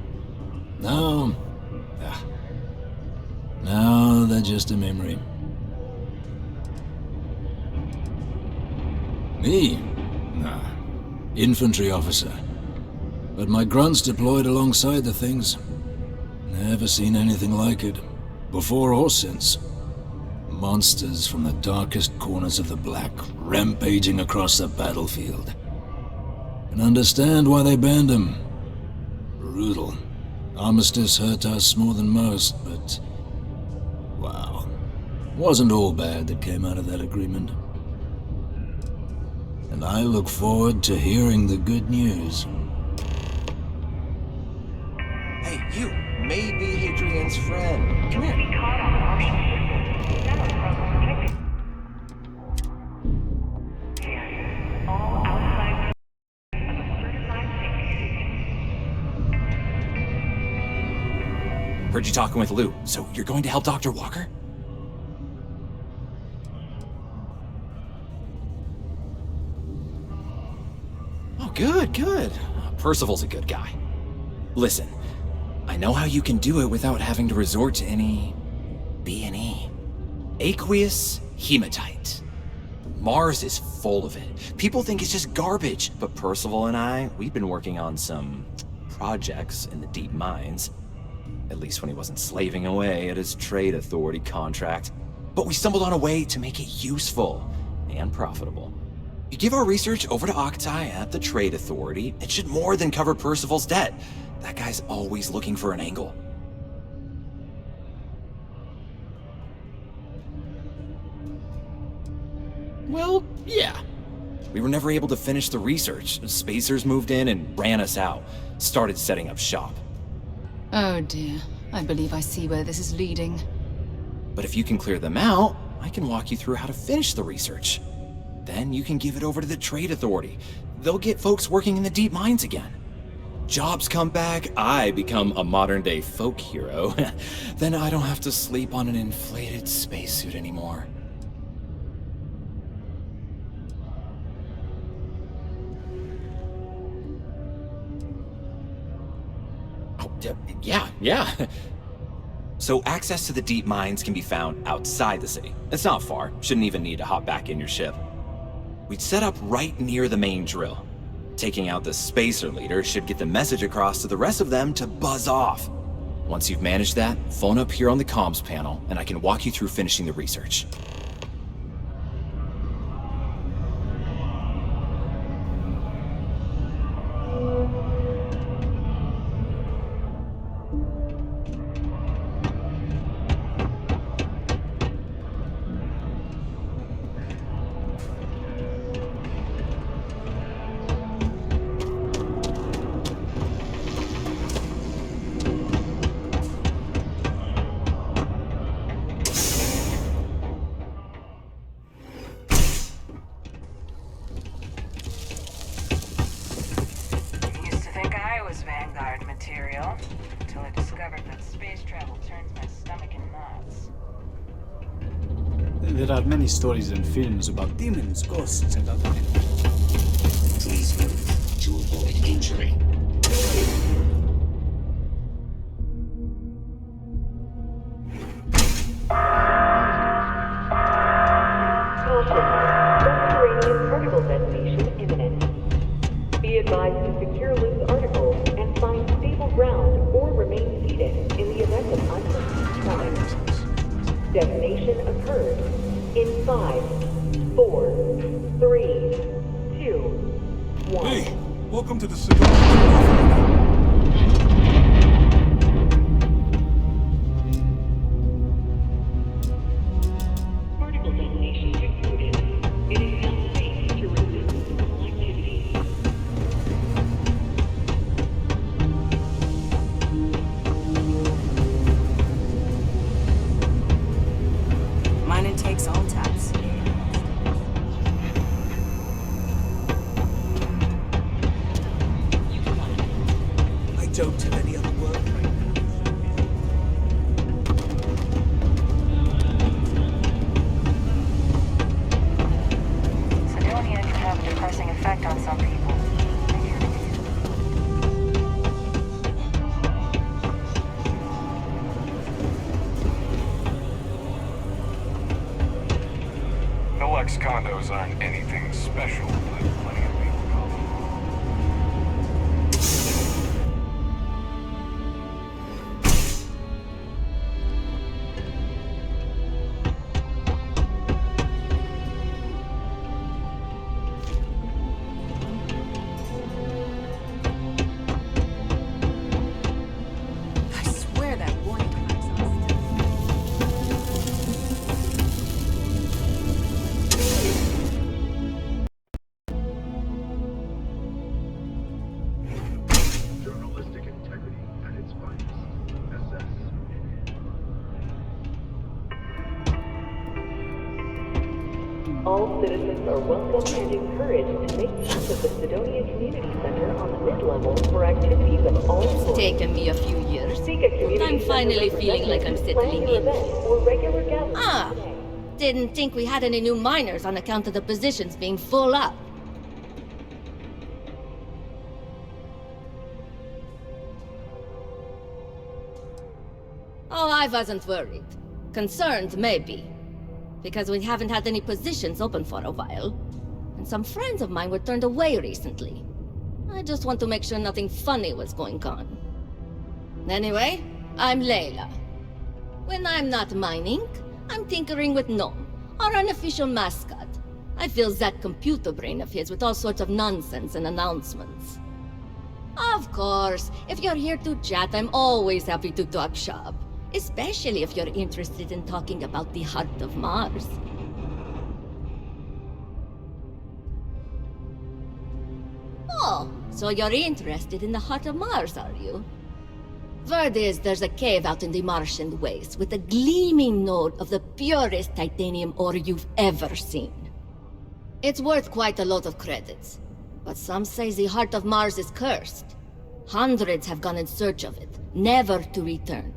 Now they're just a memory. Me, Infantry officer. But my grunts deployed alongside the things. Never seen anything like it, before or since. Monsters from the darkest corners of the Black, rampaging across the battlefield. And understand why they banned them. Brutal. Armistice hurt us more than most, but... wow. Wasn't all bad that came out of that agreement. And I look forward to hearing the good news. Hey, you may be Hadrian's friend. Come here. Heard you talking with Lou, so you're going to help Dr. Walker? Oh, good, good. Percival's a good guy. Listen, I know how you can do it without having to resort to any... B&E. Aqueous hematite. Mars is full of it. People think it's just garbage, but Percival and I, we've been working on some projects in the deep mines. At least when he wasn't slaving away at his trade authority contract. But we stumbled on a way to make it useful and profitable. You give our research over to Octai at the trade authority, it should more than cover Percival's debt. That guy's always looking for an angle. Well, yeah. We were never able to finish the research. Spacers moved in and ran us out. Started setting up shop. Oh dear. I believe I see where this is leading. But if you can clear them out, I can walk you through how to finish the research. Then you can give it over to the trade authority. They'll get folks working in the deep mines again. Jobs come back, I become a modern-day folk hero. Then I don't have to sleep on an inflated spacesuit anymore. Yeah. So access to the deep mines can be found outside the city. It's not far. Shouldn't even need to hop back in your ship. We'd set up right near the main drill. Taking out the spacer leader should get the message across to the rest of them to buzz off. Once you've managed that, phone up here on the comms panel, and I can walk you through finishing the research. There are many stories and films about demons, ghosts, and other things. Please move to avoid injury. Subterranean particle detonation imminent. Be advised to secure loose articles and find stable ground or remain seated in the event of unforeseen traffic. Detonation occurred in 5, 4, 3, 2, 1. Hey, welcome to the Sidonia. Particle detonation concluded. It is now safe to resume all activities. Mine and takes all taps. I don't have any other work right now. Sidonia can have a depressing effect on some people. The Lex condos aren't anything special, but plenty of people call them. All citizens are welcome and encouraged to make use of the Sidonia Community Center on the mid-level for activities of all sorts. It's taken me a few years, Seek a community but I'm finally center feeling like I'm settling in. or regular gatherings. Ah, didn't think we had any new miners on account of the positions being full up. Oh, I wasn't worried. Concerned, maybe. Because we haven't had any positions open for a while. And some friends of mine were turned away recently. I just want to make sure nothing funny was going on. Anyway, I'm Layla. When I'm not mining, I'm tinkering with Gnome, our unofficial mascot. I fill that computer brain of his with all sorts of nonsense and announcements. Of course, if you're here to chat, I'm always happy to talk shop. Especially if you're interested in talking about the heart of Mars. Oh, so you're interested in the heart of Mars, are you? Word is there's a cave out in the Martian waste with a gleaming node of the purest titanium ore you've ever seen. It's worth quite a lot of credits, but some say the heart of Mars is cursed. Hundreds have gone in search of it, never to return.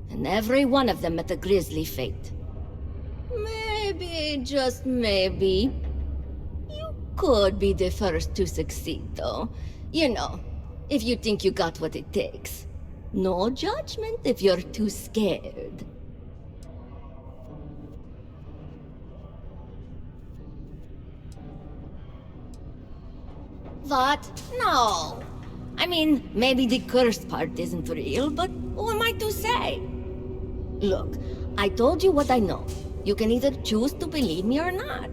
And every one of them met a grisly fate. Maybe, just maybe, you could be the first to succeed, though. You know, if you think you got what it takes. No judgment if you're too scared. What? No. I mean, maybe the cursed part isn't real, but who am I to say? Look, I told you what I know. You can either choose to believe me or not.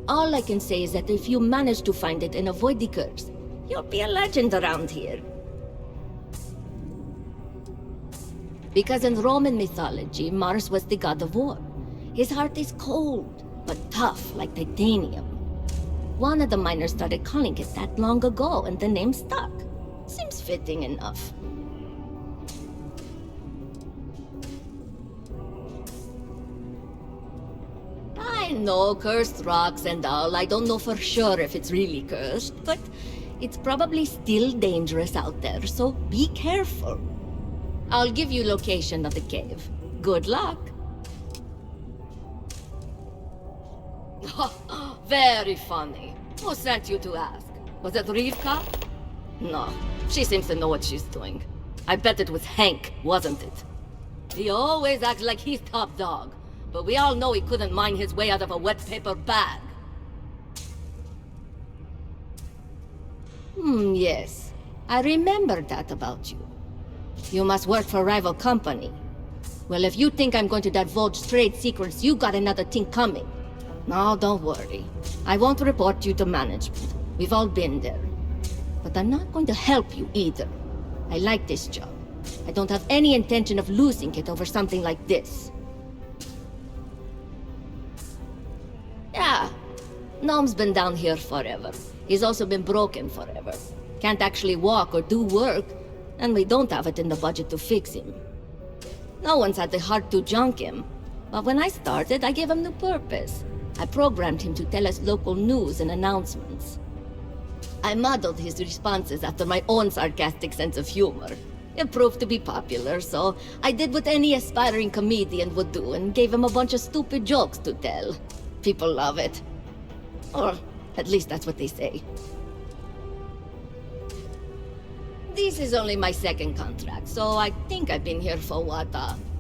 All I can say is that if you manage to find it and avoid the curse, you'll be a legend around here. Because in Roman mythology, Mars was the god of war. His heart is cold, but tough like titanium. One of the miners started calling it that long ago, and the name stuck. Seems fitting enough. I know, cursed rocks and all. I don't know for sure if it's really cursed, but it's probably still dangerous out there, so be careful. I'll give you location of the cave. Good luck. Very funny. Who sent you to ask? Was it Rivka? No, she seems to know what she's doing. I bet it was Hank, wasn't it? He always acts like he's top dog, but we all know he couldn't mine his way out of a wet paper bag. Yes. I remember that about you. You must work for a rival company. Well, if you think I'm going to divulge trade secrets, you got another thing coming. No, don't worry. I won't report you to management. We've all been there. But I'm not going to help you either. I like this job. I don't have any intention of losing it over something like this. Yeah, Gnome's been down here forever. He's also been broken forever. Can't actually walk or do work, and we don't have it in the budget to fix him. No one's had the heart to junk him, but when I started, I gave him new purpose. I programmed him to tell us local news and announcements. I modeled his responses after my own sarcastic sense of humor. It proved to be popular, so I did what any aspiring comedian would do and gave him a bunch of stupid jokes to tell. People love it. Or at least that's what they say. This is only my second contract, so I think I've been here for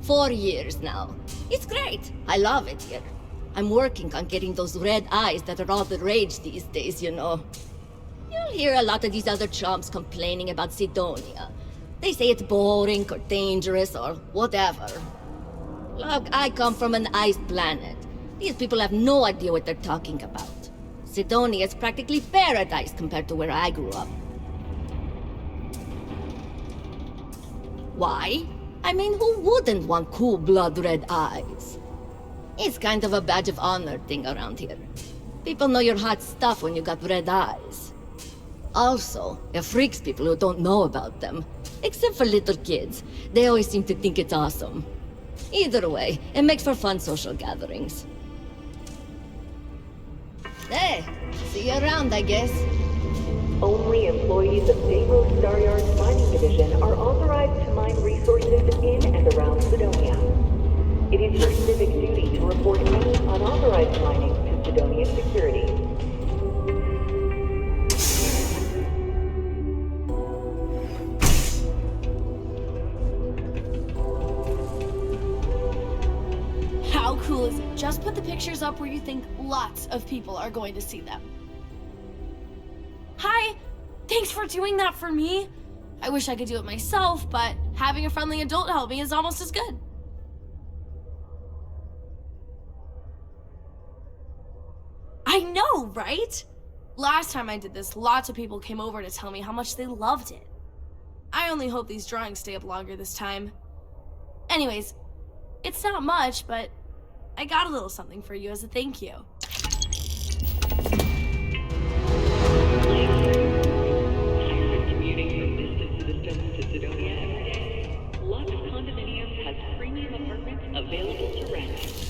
4 years now. It's great. I love it here. I'm working on getting those red eyes that are all the rage these days, you know. You'll hear a lot of these other chumps complaining about Sidonia. They say it's boring or dangerous or whatever. Look, I come from an ice planet. These people have no idea what they're talking about. Sidonia is practically paradise compared to where I grew up. Why? I mean, who wouldn't want cool blood red eyes? It's kind of a badge of honor thing around here. People know you're hot stuff when you got red eyes. Also, it freaks people who don't know about them. Except for little kids. They always seem to think it's awesome. Either way, it makes for fun social gatherings. See you around, I guess. Only employees of Deimos Staryard's mining division are authorized to mine resources in and around Sidonia. It is your civic duty to report any unauthorized mining to Sidonia Security. How cool is it? Just put the pictures up where you think lots of people are going to see them. Hi! Thanks for doing that for me. I wish I could do it myself, but having a friendly adult help me is almost as good. I know, right? Last time I did this, lots of people came over to tell me how much they loved it. I only hope these drawings stay up longer this time. Anyways, it's not much, but I got a little something for you as a thank you. Commuting from distant systems to Sidonia every day, Lux Condominiums has premium apartments available to rent.